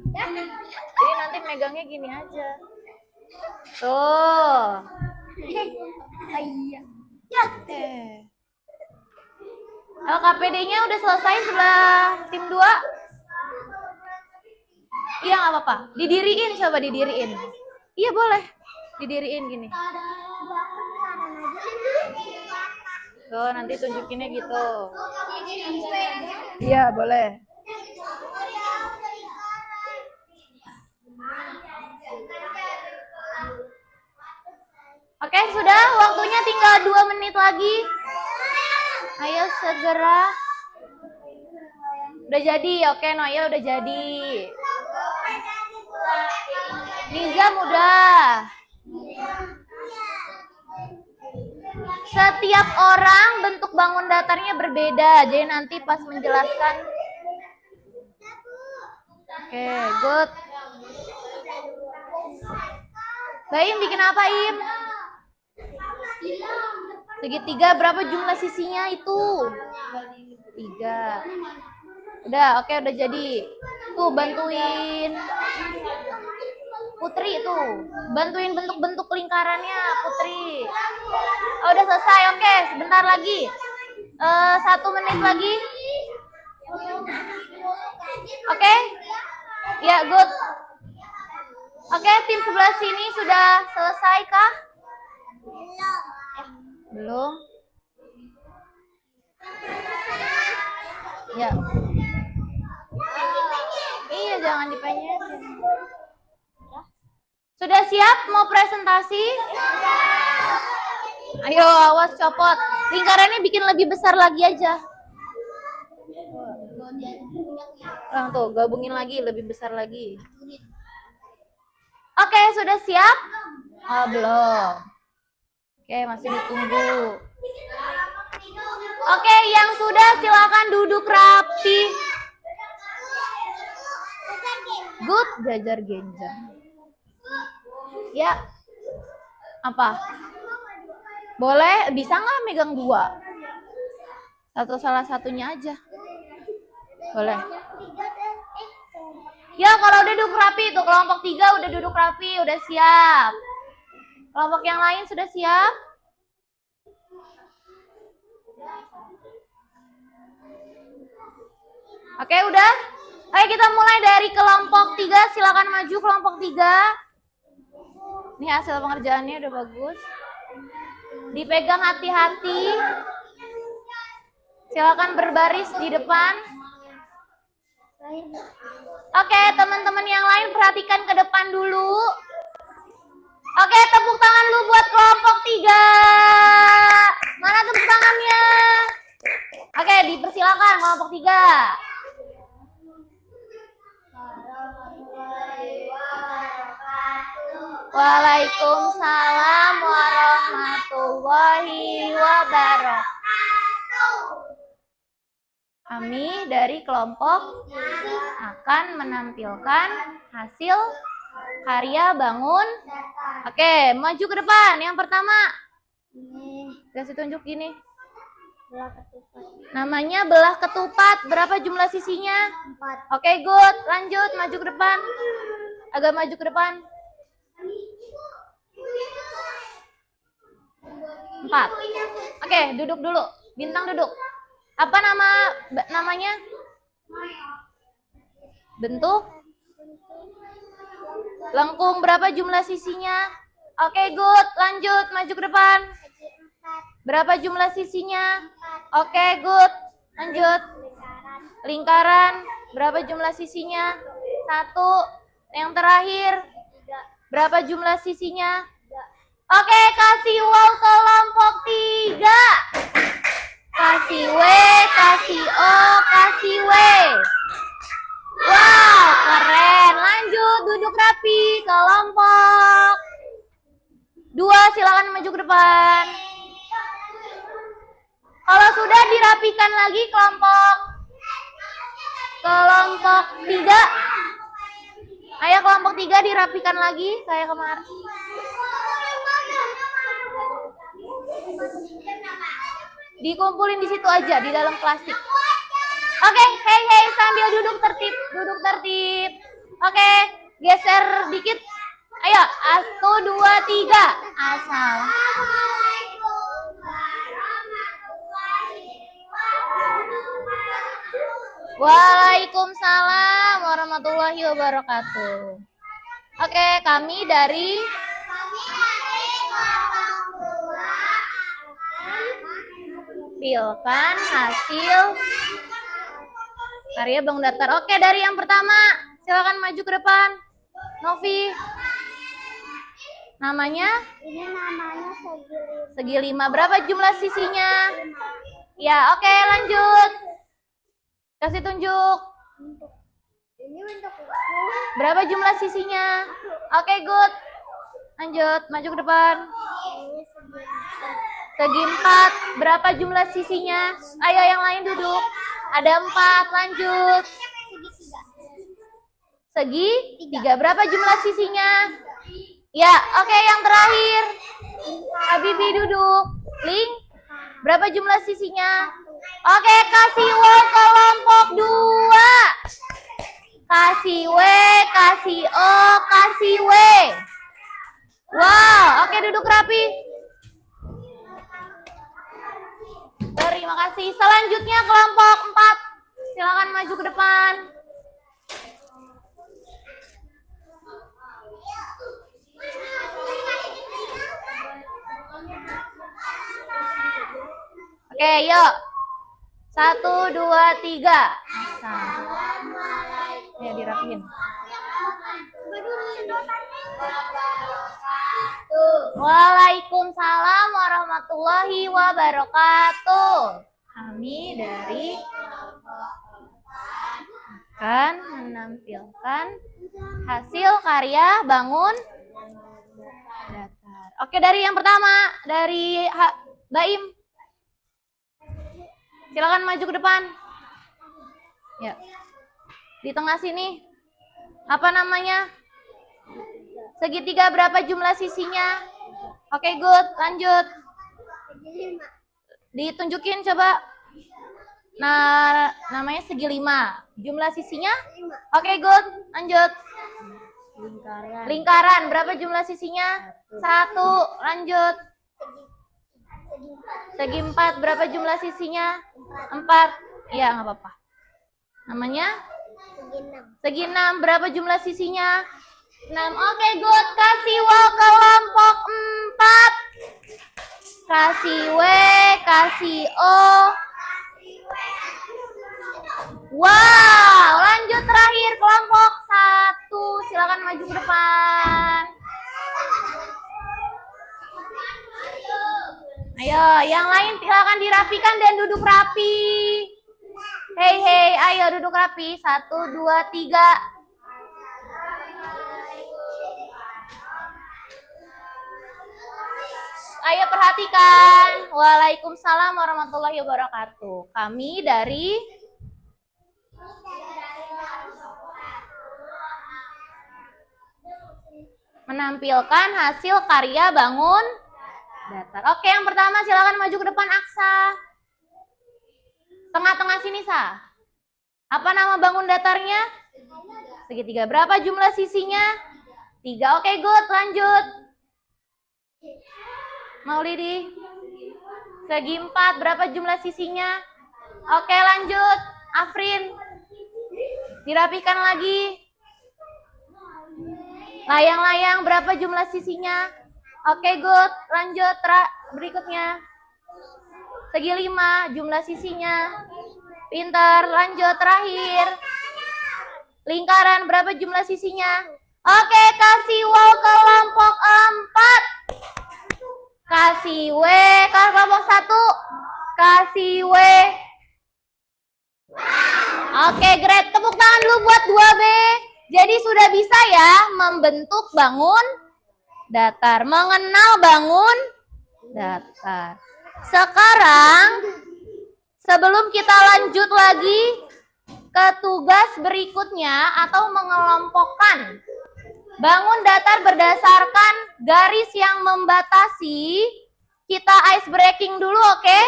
Jadi nanti megangnya gini aja. Tuh. iya. Eh. LKPD-nya udah selesai sebelah tim 2? Iya, nggak apa-apa. Didiriin, coba didiriin. Iya, boleh. Didiriin gini. Tuh, nanti tunjukinnya gitu. Iya, boleh. Oke, sudah. Waktunya tinggal 2 menit lagi. Ayo segera. Udah jadi, oke Noya udah jadi. Nizam udah. Setiap orang bentuk bangun datarnya berbeda, jadi nanti pas menjelaskan. Oke, good. Baim bikin apa, Im? Segitiga berapa jumlah sisinya itu? 3. Udah, oke udah jadi. Tuh bantuin Putri tuh. Bantuin bentuk-bentuk lingkarannya Putri. Oh, udah selesai. Oke, sebentar lagi. 1 menit lagi. Oke? Ya, good. Oke, tim sebelah sini sudah selesai kah? Belum. Ya. Iya, jangan dipenyetin. Sudah siap mau presentasi? Ayo, awas copot. Lingkarannya bikin lebih besar lagi aja. Tuh, gabungin lagi, lebih besar lagi. Oke, sudah siap? Oh, belum. Oke, masih ditunggu. Oke, yang sudah silakan duduk rapi. Good, jajar genjang. Ya. Apa? Boleh, bisa nggak megang 2? Salah satunya aja. Boleh. Ya, kalau udah duduk rapi tuh, kelompok 3 udah duduk rapi, udah siap. Kelompok yang lain sudah siap? Oke, udah? Ayo kita mulai dari kelompok 3, silakan maju kelompok 3. Ini hasil pengerjaannya udah bagus. Dipegang hati-hati. Silakan berbaris di depan. Oke, teman-teman yang lain perhatikan ke depan dulu. Oke, tepuk tangan dulu buat kelompok 3. Mana tepuk tangannya? Oke, dipersilakan kelompok 3. Waalaikumsalam warahmatullahi wabarakatuh. Kami dari kelompok akan menampilkan hasil karya bangun. Oke, maju ke depan. Yang pertama, kasih tunjuk gini. Namanya belah ketupat. Berapa jumlah sisinya? 4. Oke, good. Lanjut, maju ke depan. Agak maju ke depan. 4. Oke, duduk dulu. Bintang duduk. Apa namanya? Bentuk? Lengkung. Berapa jumlah sisinya? Oke, good. Lanjut, maju ke depan. Berapa jumlah sisinya? Oke, good. Lanjut. Lingkaran. Berapa jumlah sisinya? 1. Yang terakhir. Berapa jumlah sisinya? Oke, kasih wow kelompok 3. Kasih W, kasih O, kasih W. Wow, keren. Lanjut, duduk rapi. Kelompok 2, silakan maju ke depan. Kalau sudah dirapikan lagi kelompok 3. Ayo kelompok 3 dirapikan lagi kayak kemarin. Dikumpulin di situ aja, di dalam plastik. Oke, hey, sambil duduk tertib. Oke, geser dikit. Ayo, 1, 2, 3. Asal. Waalaikumsalam warahmatullahi wabarakatuh. Oke, kami dari tampilkan hasil karya bangun datar. Oke, dari yang pertama, silakan maju ke depan. Novi. Namanya? Ini namanya Segi 5. Berapa jumlah sisinya? Ya, oke, lanjut. Kasih tunjuk. Ini untuk Berapa jumlah sisinya? Oke, good. Lanjut, maju ke depan. Segi 4. Berapa jumlah sisinya? Ayo yang lain duduk. Ada 4. Lanjut. Segi 3. Berapa jumlah sisinya? Ya, oke, yang terakhir. Habibi duduk. Link. Berapa jumlah sisinya? Oke, kasih W kelompok 2. Kasih W, kasih O, kasih W. Wow, oke, duduk rapi. Terima kasih. Selanjutnya kelompok 4. Silakan maju ke depan. Oke, yuk. 1, 2, 3. Ya, dirapihin. Waalaikumsalam warahmatullahi wabarakatuh. Kami dari akan menampilkan hasil karya bangun datar. Oke, dari yang pertama, dari Baim. Silakan maju ke depan. Ya. Di tengah sini. Apa namanya? Segitiga berapa jumlah sisinya? Oke, good. Lanjut. Ditunjukin coba. Nah, namanya segi 5. Jumlah sisinya? Oke, good. Lanjut. Lingkaran. Berapa jumlah sisinya? 1. Lanjut. Segi 4. Berapa jumlah sisinya? 4. Iya, nggak apa-apa. Namanya? Segi 6. Berapa jumlah sisinya? 6. Oke, good. Kasih W kelompok 4. Kasih W, kasih O. Wow, lanjut terakhir kelompok 1. Silakan maju ke depan. Ayo, yang lain silakan dirapikan dan duduk rapi. Hei, ayo duduk rapi. 1, 2, 3. Ayo perhatikan. Waalaikumsalam warahmatullahi wabarakatuh. Kami dari menampilkan hasil karya bangun datar. Oke, yang pertama silakan maju ke depan, Aksa. Tengah-tengah sini, Sa. Apa nama bangun datarnya? Segitiga. Berapa jumlah sisinya? 3. Oke, good. Lanjut. Maulidi. Segi 4. Berapa jumlah sisinya? Oke, lanjut. Afrin. Dirapikan lagi. Layang-layang. Berapa jumlah sisinya? Oke, good. Lanjut. Berikutnya. Segi 5. Jumlah sisinya. Pintar. Lanjut. Terakhir. Lingkaran. Berapa jumlah sisinya? Oke, kasih W kelompok 4. Kasih W kelompok 1. Kasih W. Oke, great. Tepuk tangan dulu buat 2B. Jadi sudah bisa ya membentuk bangun datar, mengenal bangun datar. Sekarang sebelum kita lanjut lagi ke tugas berikutnya atau mengelompokkan bangun datar berdasarkan garis yang membatasi, kita ice breaking dulu, oke?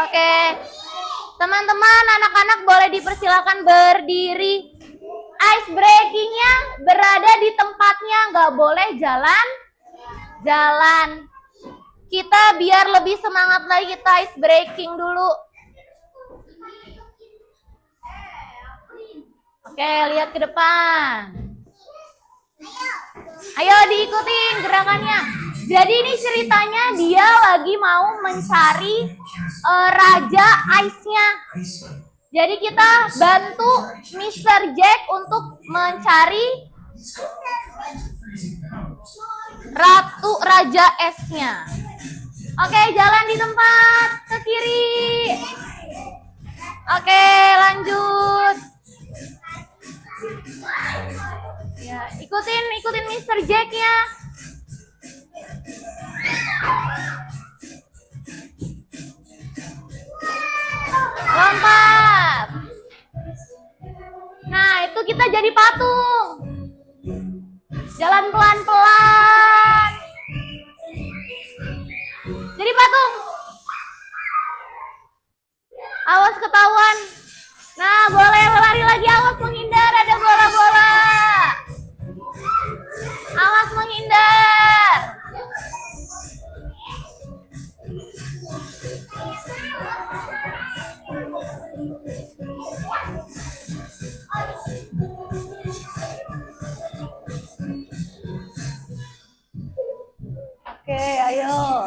Oke. Teman-teman, anak-anak boleh dipersilakan berdiri. Ice breakingnya berada di tempatnya, nggak boleh jalan-jalan. Kita biar lebih semangat lagi, kita ice breaking dulu. Oke, lihat ke depan. Ayo diikutin gerakannya. Jadi ini ceritanya dia lagi mau mencari raja ice-nya. Jadi kita bantu Mr. Jack untuk mencari ratu raja esnya. Oke, jalan di tempat ke kiri. Oke, lanjut. Ya, ikutin Mr. Jack ya. Lompat. Nah, itu kita jadi patung. Jalan pelan-pelan. Jadi patung. Awas ketahuan. Nah, boleh lari lagi, awas menghindar, ada bola-bola. Awas menghindar. Oke, ayo.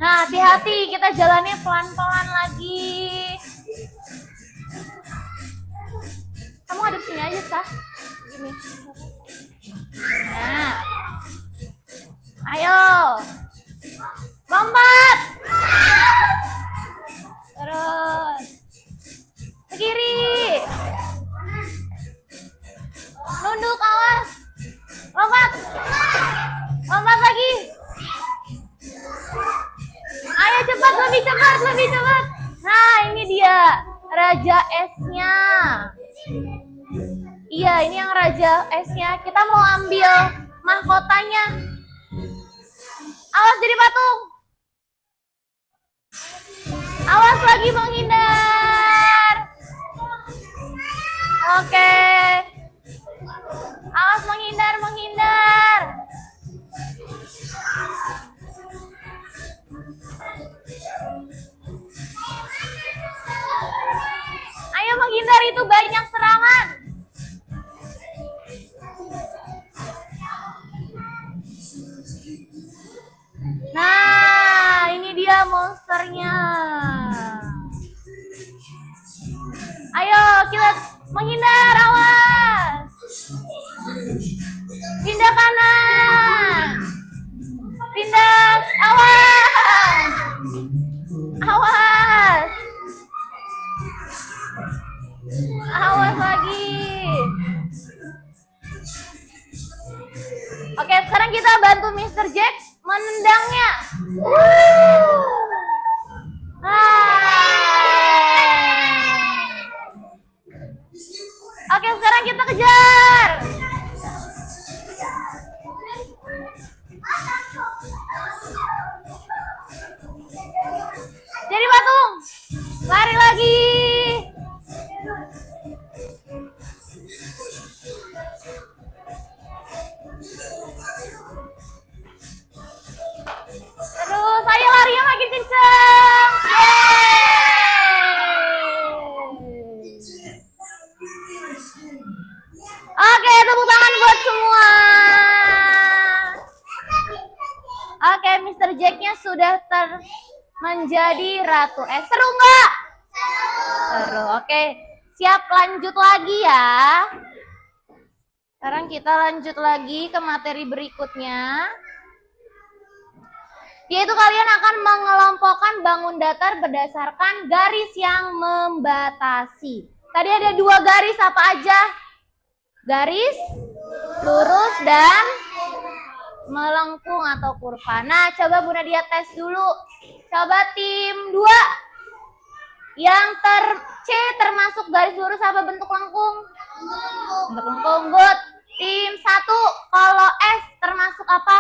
Nah, hati-hati, kita jalannya pelan-pelan lagi. Kamu ada sini aja, Sah. Gini. Nah. Ayo. Lompat. Terus. Ke kiri. Nunduk, awas. Lompat. Lompat lagi. Ayo cepat, lebih cepat, lebih cepat. Nah, ini dia raja esnya. Iya, ini yang raja esnya. Kita mau ambil mahkotanya. Awas jadi patung. Awas lagi menghindar. Oke. Awas menghindar, menghindar. Ayo menghindar, itu banyak serangan. Nah, ini dia monsternya. Ayo kita menghindar, awas. Pindah kanan. Pindah, awas. Awas. Awas lagi. Oke, sekarang kita bantu Mr. Jack menendangnya. Oke, sekarang kita kejar. Jadi patung. Lari lagi. Terus ayo larinya makin kencang. Oke, tepuk tangan buat semua. Oke, Mr. Jack-nya sudah menjadi ratu. Seru nggak? Seru. Oke, siap lanjut lagi ya. Sekarang kita lanjut lagi ke materi berikutnya. Yaitu kalian akan mengelompokkan bangun datar berdasarkan garis yang membatasi. Tadi ada 2 garis, apa aja? Garis lurus dan melengkung atau kurva. Nah, coba Bu Nadia tes dulu. Coba tim 2. Yang C termasuk garis lurus apa bentuk lengkung? Bentuk lengkung, good. Tim 1, kalau S termasuk apa?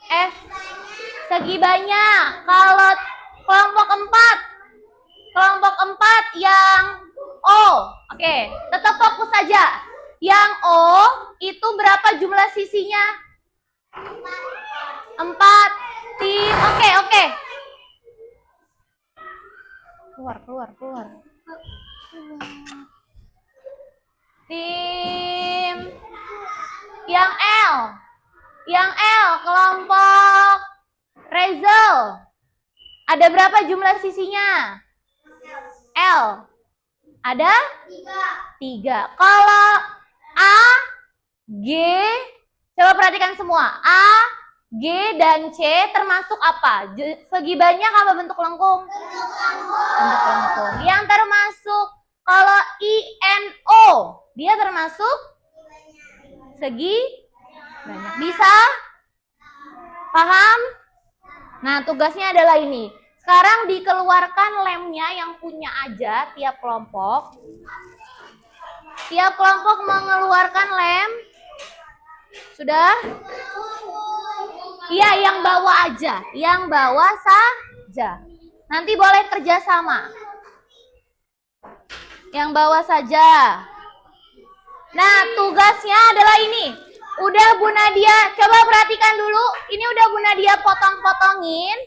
S segi banyak. Kalau kelompok 4 yang O. Oke, tetap fokus saja. Yang O itu berapa jumlah sisinya? 4. Tim, oke. Keluar. Tim yang L. Yang L, kelompok Rezel. Ada berapa jumlah sisinya? L. Ada? 3. Kalau A, G, coba perhatikan semua. A, G, dan C termasuk apa? Segi banyak apa bentuk lengkung? Bentuk lengkung. Yang termasuk kalau I, N, O, dia termasuk segi banyak. Bisa? Paham? Nah, tugasnya adalah ini. Sekarang dikeluarkan lemnya yang punya aja tiap kelompok. Tiap kelompok mengeluarkan lem. Sudah? Iya, yang bawa aja. Yang bawa saja. Nanti boleh kerjasama. Yang bawa saja. Nah, tugasnya adalah ini. Udah Bu Nadia, coba perhatikan dulu. Ini udah Bu Nadia potong-potongin.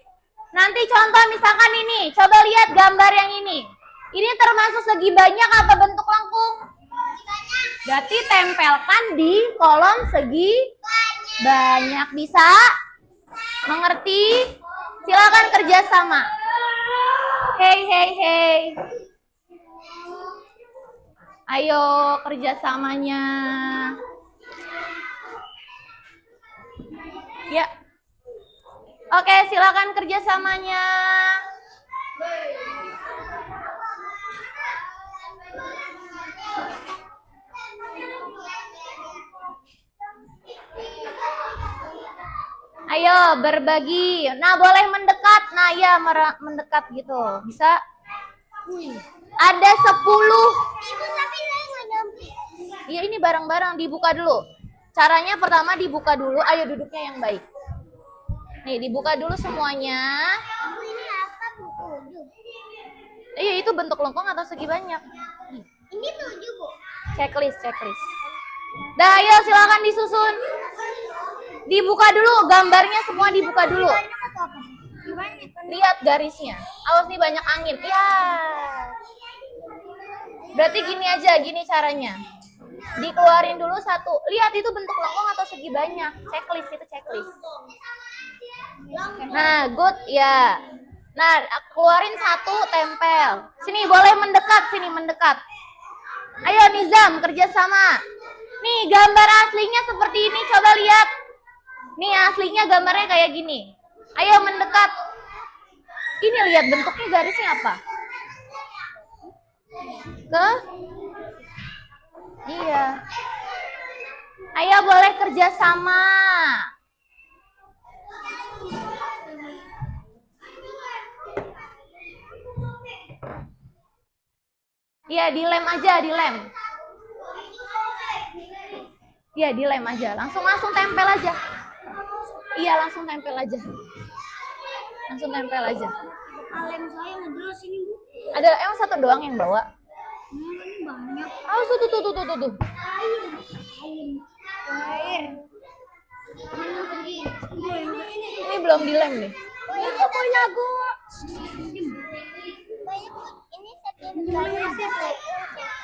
Nanti contoh misalkan ini. Coba lihat gambar yang ini. Ini termasuk segi banyak apa bentuk lengkung? Berarti tempelkan di kolom segi banyak. Bisa? Mengerti? Silakan kerjasama. Hey, hey, hey. Ayo kerjasamanya. Ya. Oke, silakan kerjasamanya. Ayo berbagi. Nah, boleh mendekat. Nah, ya mendekat gitu. Bisa? Ada 10. Iya, ini bareng-bareng dibuka dulu. Caranya pertama dibuka dulu. Ayo duduknya yang baik. Nih, dibuka dulu semuanya. Ini apa buku? Iya, itu bentuk lengkung atau segi banyak. Ini 7, Bu. Checklist. Dah, ayo silakan disusun. Dibuka dulu, gambarnya semua dibuka dulu. Lihat garisnya. Awas nih banyak angin. Ya. Berarti gini aja, gini caranya. Dikeluarin dulu satu. Lihat itu bentuk lengkung atau segi banyak. Checklist itu checklist. Nah, good ya. Nah, keluarin satu, tempel. Sini boleh mendekat, sini mendekat. Ayo Nizam, kerjasama. Nih, gambar aslinya seperti ini, coba lihat. Nih, aslinya gambarnya kayak gini. Ayo mendekat. Ini lihat bentuknya garisnya apa? Ke? Iya. Ayo boleh kerjasama. Iya, dilem aja, dilem. Iya, dilem aja. Langsung tempel aja. Iya, langsung tempel aja. Langsung tempel aja. Lem saya ngedrol sini, Bu. Ada emang satu doang yang bawa? Ini banyak. Oh, tuh. Air. Ini belum dilem nih. Ini punya gua. Ini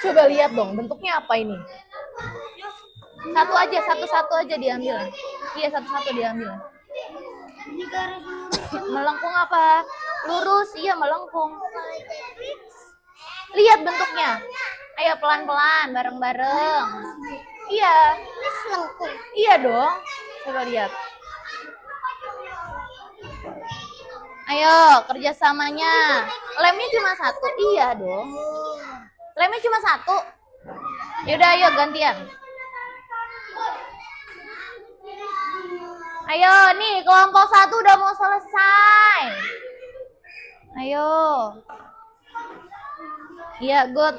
Coba lihat dong, bentuknya apa ini? Satu-satu aja diambil. Iya, satu-satu diambil. Ini garis Melengkung apa? Lurus, iya melengkung. Lihat bentuknya. Ayo pelan-pelan, bareng-bareng. Iya. ini selengkung. Iya dong. Coba lihat. Ayo, kerjasamanya. Lemnya cuma satu. Iya dong. Lemnya cuma satu. Yaudah, ayo gantian. Ayo, nih kelompok 1 udah mau selesai. Ayo. Iya, good.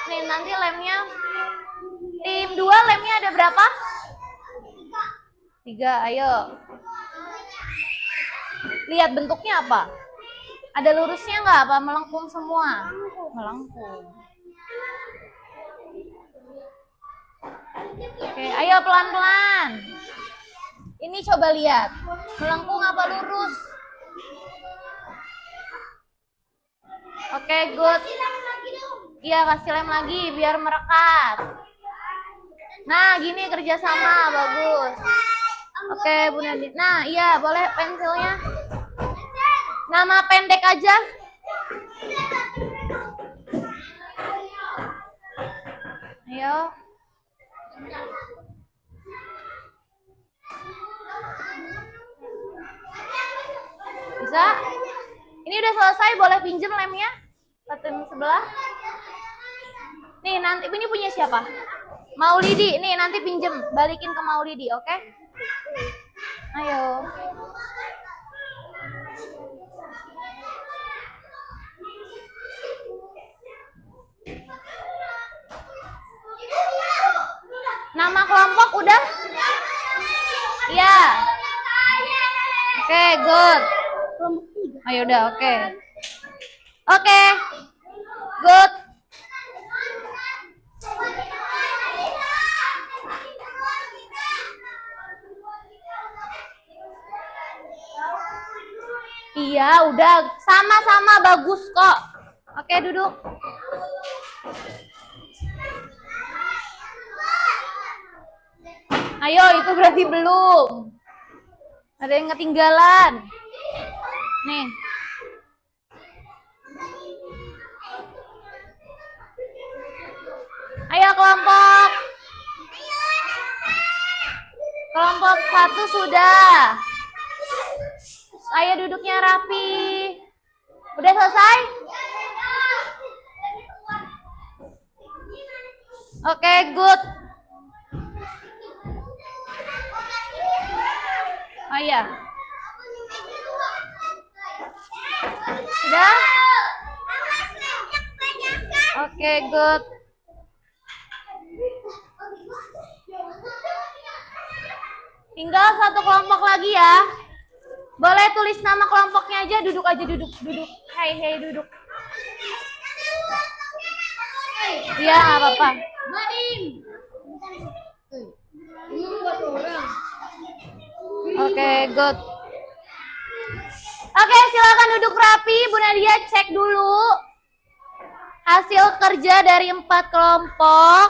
Nih, nanti lemnya. Tim 2 lemnya ada berapa? 3, ayo. Lihat bentuknya apa? Ada lurusnya nggak? Apa melengkung semua? Melengkung. Oke, ayo pelan-pelan. Ini coba lihat. Melengkung apa lurus? Oke, good. Iya, kasih lem lagi biar merekat. Nah, gini kerjasama, bagus. Oke, Bu Nadia. Nah, iya, boleh pensilnya. Nama pendek aja. Ayo. Bisa? Ini udah selesai, boleh pinjem lemnya? Patung sebelah. Nih, nanti ini punya siapa? Maulidi. Nih, nanti pinjem, balikin ke Maulidi, oke? Ayo. Nama kelompok udah? Iya. Oke, good. Ayo udah, oke. Oke. Good. Iya, udah sama-sama bagus kok. Oke, duduk. Ayo, itu berarti belum. Ada yang ketinggalan. Nih. Ayo kelompok. Kelompok 1 sudah. Ayo duduknya rapi. Udah selesai? Oke, good. Oh iya. Sudah? Oke, good. Tinggal satu kelompok lagi ya. Boleh tulis nama kelompoknya aja, duduk aja, duduk. Hei, duduk. Iya, nggak apa-apa. Oke, good. Oke, silakan duduk rapi. Bu Nadia cek dulu hasil kerja dari 4 kelompok.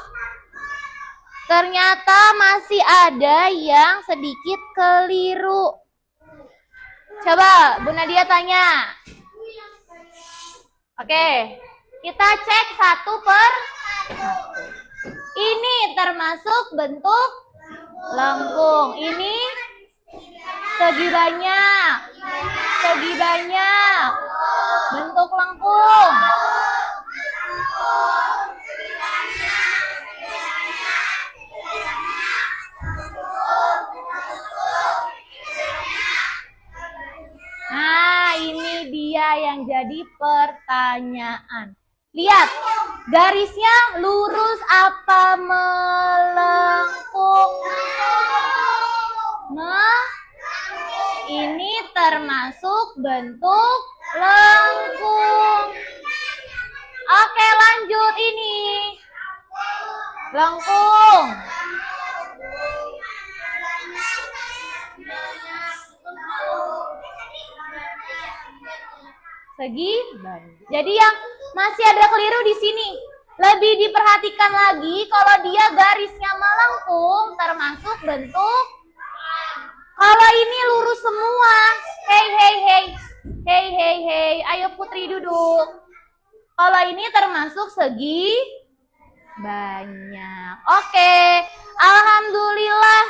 Ternyata masih ada yang sedikit keliru. Coba Bu Nadia tanya. Oke, kita cek satu per satu. Ini termasuk bentuk lengkung. Ini segi banyak. Bentuk lengkung. Nah, ini dia yang jadi pertanyaan. Lihat, garisnya lurus apa melengkung? Ini termasuk bentuk lengkung. Oke, lanjut ini. Lengkung. Segi banyak. Jadi yang masih ada keliru di sini. Lebih diperhatikan lagi kalau dia garisnya melengkung termasuk bentuk. Kalau ini lurus semua. Hei. Ayo Putri duduk. Kalau ini termasuk segi banyak. Oke. Alhamdulillah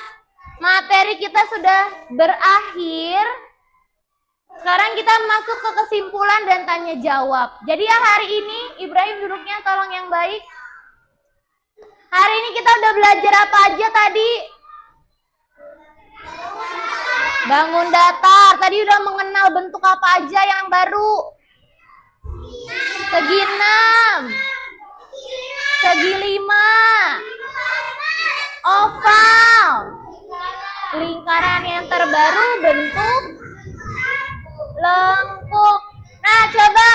materi kita sudah berakhir. Sekarang kita masuk ke kesimpulan dan tanya jawab. Jadi ya hari ini, Ibrahim duduknya tolong yang baik. Hari ini kita udah belajar apa aja tadi? Bangun datar. Tadi udah mengenal bentuk apa aja yang baru? Segi 6. Segi 5. Oval. Lingkaran yang terbaru bentuk lengkung. Nah, coba.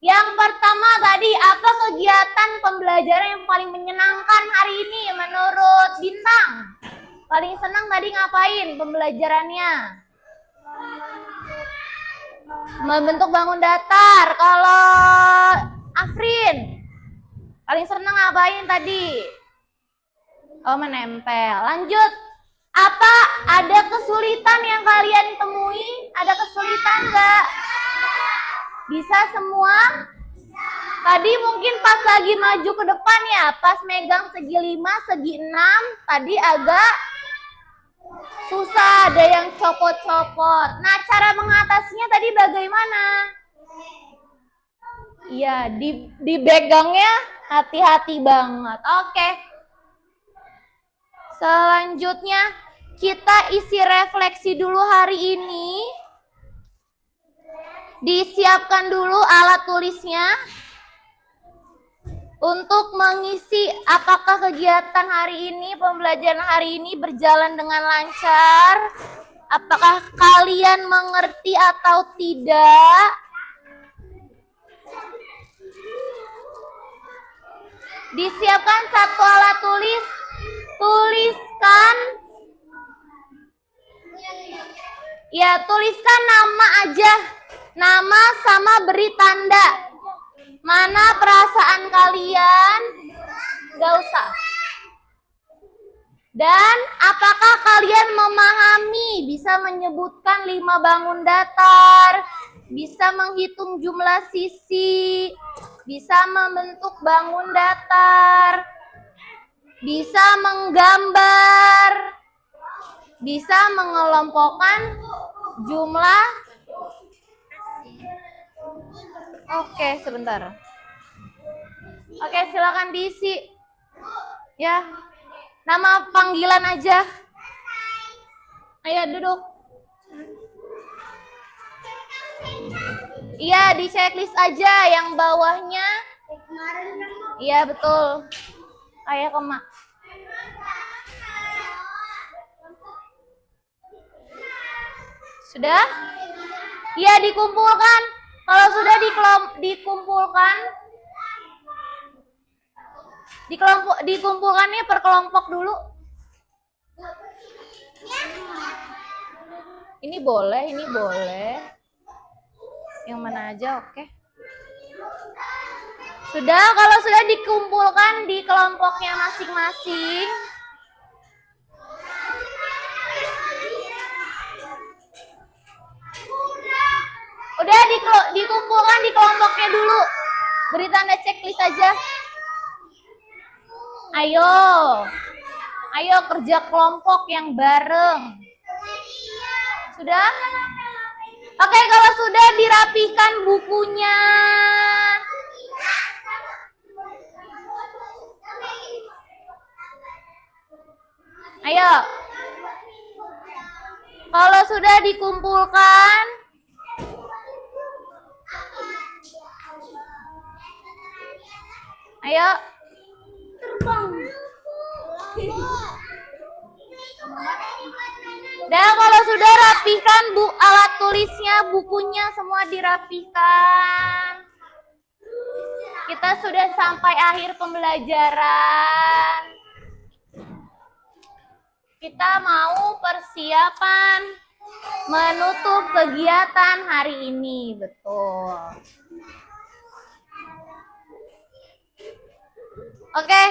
Yang pertama tadi, apa kegiatan pembelajaran yang paling menyenangkan hari ini menurut Bintang? Paling senang tadi ngapain pembelajarannya? Membentuk bangun datar. Kalau Afrin, Paling seneng ngapain tadi? Oh, menempel. Lanjut. Apa ada kesulitan yang kalian temui? Ada kesulitan nggak? Bisa semua? Tadi mungkin pas lagi maju ke depan ya, pas megang segi 5, segi 6, tadi agak susah, ada yang copot-copot. Nah, cara mengatasinya tadi bagaimana? Iya, dibegangnya hati-hati banget. Oke. Selanjutnya, kita isi refleksi dulu hari ini. Disiapkan dulu alat tulisnya. Untuk mengisi apakah kegiatan hari ini, pembelajaran hari ini berjalan dengan lancar? Apakah kalian mengerti atau tidak? Disiapkan satu alat tulis. Tuliskan. Ya, tuliskan nama aja. Nama sama beri tanda. Mana perasaan kalian? Gak usah. Dan apakah kalian memahami? Bisa menyebutkan 5 bangun datar, bisa menghitung jumlah sisi, bisa membentuk bangun datar, bisa menggambar, bisa mengelompokkan jumlah. Oke, sebentar. Oke, silakan diisi. Ya, nama panggilan aja. Ayo duduk. Iya, di checklist aja yang bawahnya. Iya, betul. Kayak kemak. Sudah? Iya, dikumpulkan. Kalau sudah dikumpulkan, dikumpulkannya per kelompok dulu. Ini boleh, ini boleh. Yang mana aja, oke. Sudah, kalau sudah dikumpulkan di kelompoknya masing-masing. Udah dikumpulkan di kelompoknya dulu. Beri tanda checklist aja. Ayo. Ayo kerja kelompok yang bareng. Sudah? Oke, kalau sudah dirapihkan bukunya. Ayo. Kalau sudah dikumpulkan, ayo. Terbang. Dan kalau sudah rapihkan alat tulisnya, bukunya semua dirapihkan. Kita sudah sampai akhir pembelajaran. Kita mau persiapan menutup kegiatan hari ini, betul. Oke.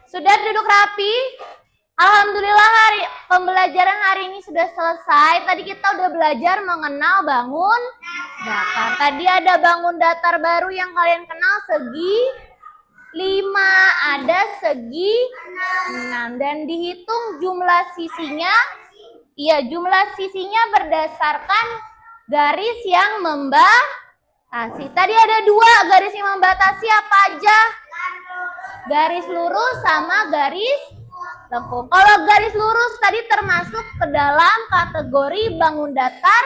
Sudah duduk rapi? Alhamdulillah pembelajaran hari ini sudah selesai. Tadi kita udah belajar mengenal bangun datar. Tadi ada bangun datar baru yang kalian kenal, segi 5, ada segi 6. Dan dihitung jumlah sisinya. Iya, jumlah sisinya berdasarkan garis yang membatasi. Tadi ada 2 garis yang membatasi, apa aja? Garis lurus sama garis lengkung. Kalau garis lurus tadi termasuk ke dalam kategori bangun datar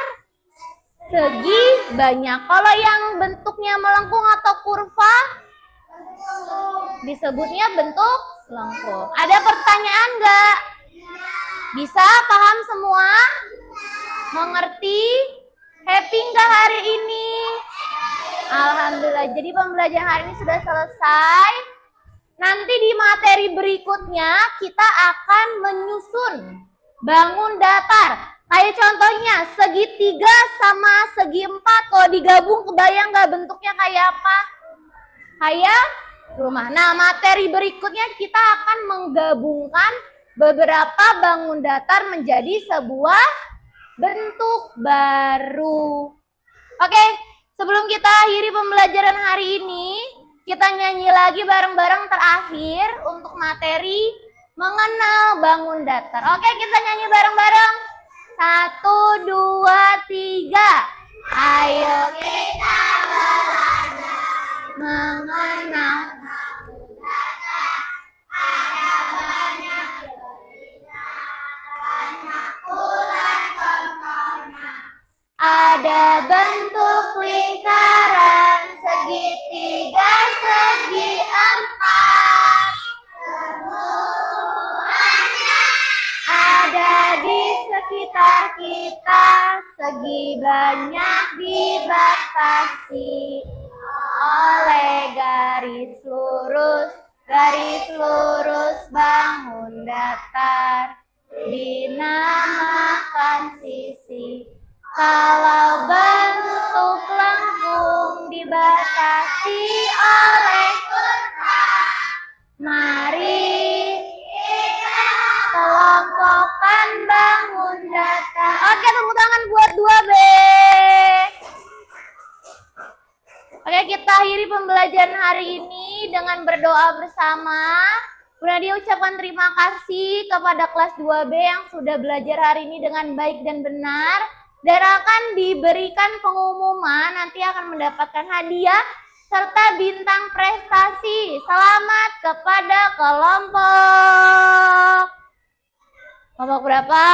segi banyak. Kalau yang bentuknya melengkung atau kurva disebutnya bentuk lengkung. Ada pertanyaan nggak? Bisa paham semua? Mengerti? Happy nggak hari ini? Alhamdulillah. Jadi pembelajaran hari ini sudah selesai. Nanti di materi berikutnya kita akan menyusun bangun datar. Kayak contohnya segi 3 sama segi 4. Kalau digabung kebayang nggak bentuknya kayak apa? hayam rumah. Nah, materi berikutnya kita akan menggabungkan beberapa bangun datar menjadi sebuah bentuk baru. Oke, sebelum kita akhiri pembelajaran hari ini, kita nyanyi lagi bareng-bareng terakhir untuk materi mengenal bangun datar. Oke, kita nyanyi bareng-bareng. 1, 2, 3. Ayo kita belajar mengenal bangun datar. Ada banyak cerita, banyak ular contohnya. Ada bentuk lingkaran, segitiga, segi empat. Semuanya ada di sekitar kita, segi banyak dibatasi oleh garis lurus bangun datar, dinamakan sisi. Kalau bentuk lengkung dibatasi oleh kurva, mari kita kelompokkan bangun datar. Oke, tepuk tangan buat 2B. Oke, kita akhiri pembelajaran hari ini dengan berdoa bersama. Bu Nadia ucapkan terima kasih kepada kelas 2B yang sudah belajar hari ini dengan baik dan benar. Dan akan diberikan pengumuman, nanti akan mendapatkan hadiah serta bintang prestasi. Selamat kepada kelompok berapa?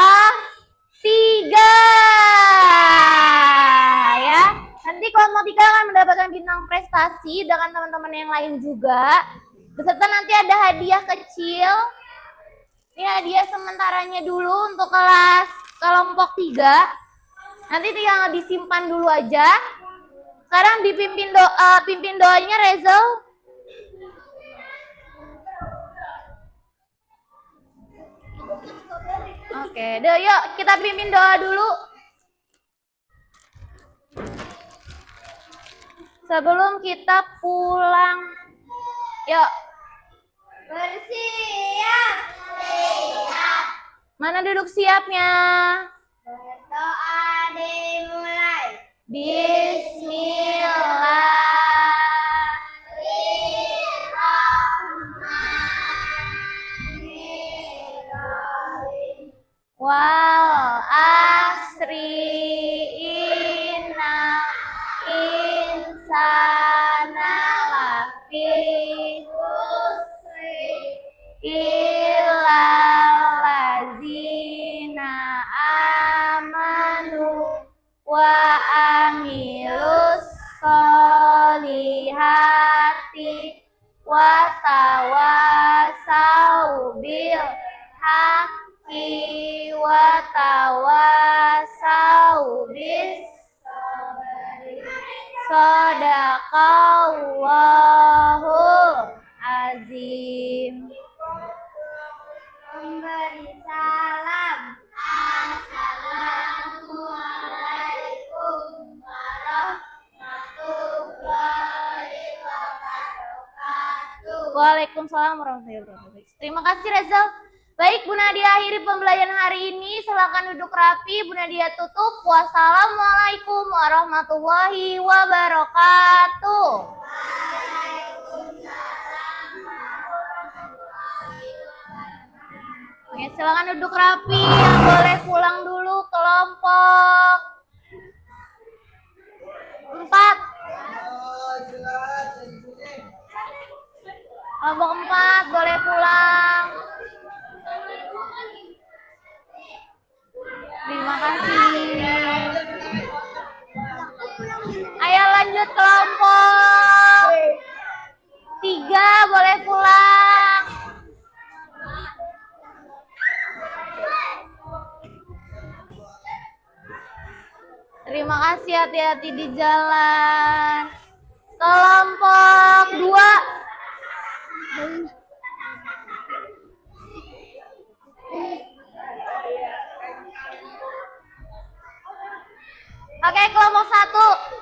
3 ya. Nanti kelompok 3 akan mendapatkan bintang prestasi dengan teman-teman yang lain juga. Beserta nanti ada hadiah kecil. Ini hadiah sementaranya dulu untuk kelas kelompok 3. Nanti tinggal disimpan dulu aja. Sekarang dipimpin pimpin doanya Rezel. Oke, yuk kita pimpin doa dulu. Sebelum kita pulang. Yuk. Bersiap. Siap. Mana duduk siapnya? Berdoa dimulai. Bismillahirrahmanirrahim. Wal asri inna insana lafi khusri illal ladzina amanu wa amilus solihati wa tawasau bil haqqi wa tawasau bis sabri. Shadaqallahul azim. Memberi salam. Assalamualaikum warahmatullahi wabarakatuh. Waalaikumsalam warahmatullahi wabarakatuh. Terima kasih Rezal. Baik, Bu Nadia akhiri pembelajaran hari ini. Silakan duduk rapi. Bu Nadia tutup. Wassalamualaikum warahmatullahi wabarakatuh. Oke, silakan duduk rapi. Yang boleh pulang dulu kelompok 4. Kelompok 4 boleh pulang. Terima kasih. Ayo lanjut kelompok 3 boleh pulang. Terima kasih, hati-hati di jalan. Kelompok 2. Oke, kelompok 1.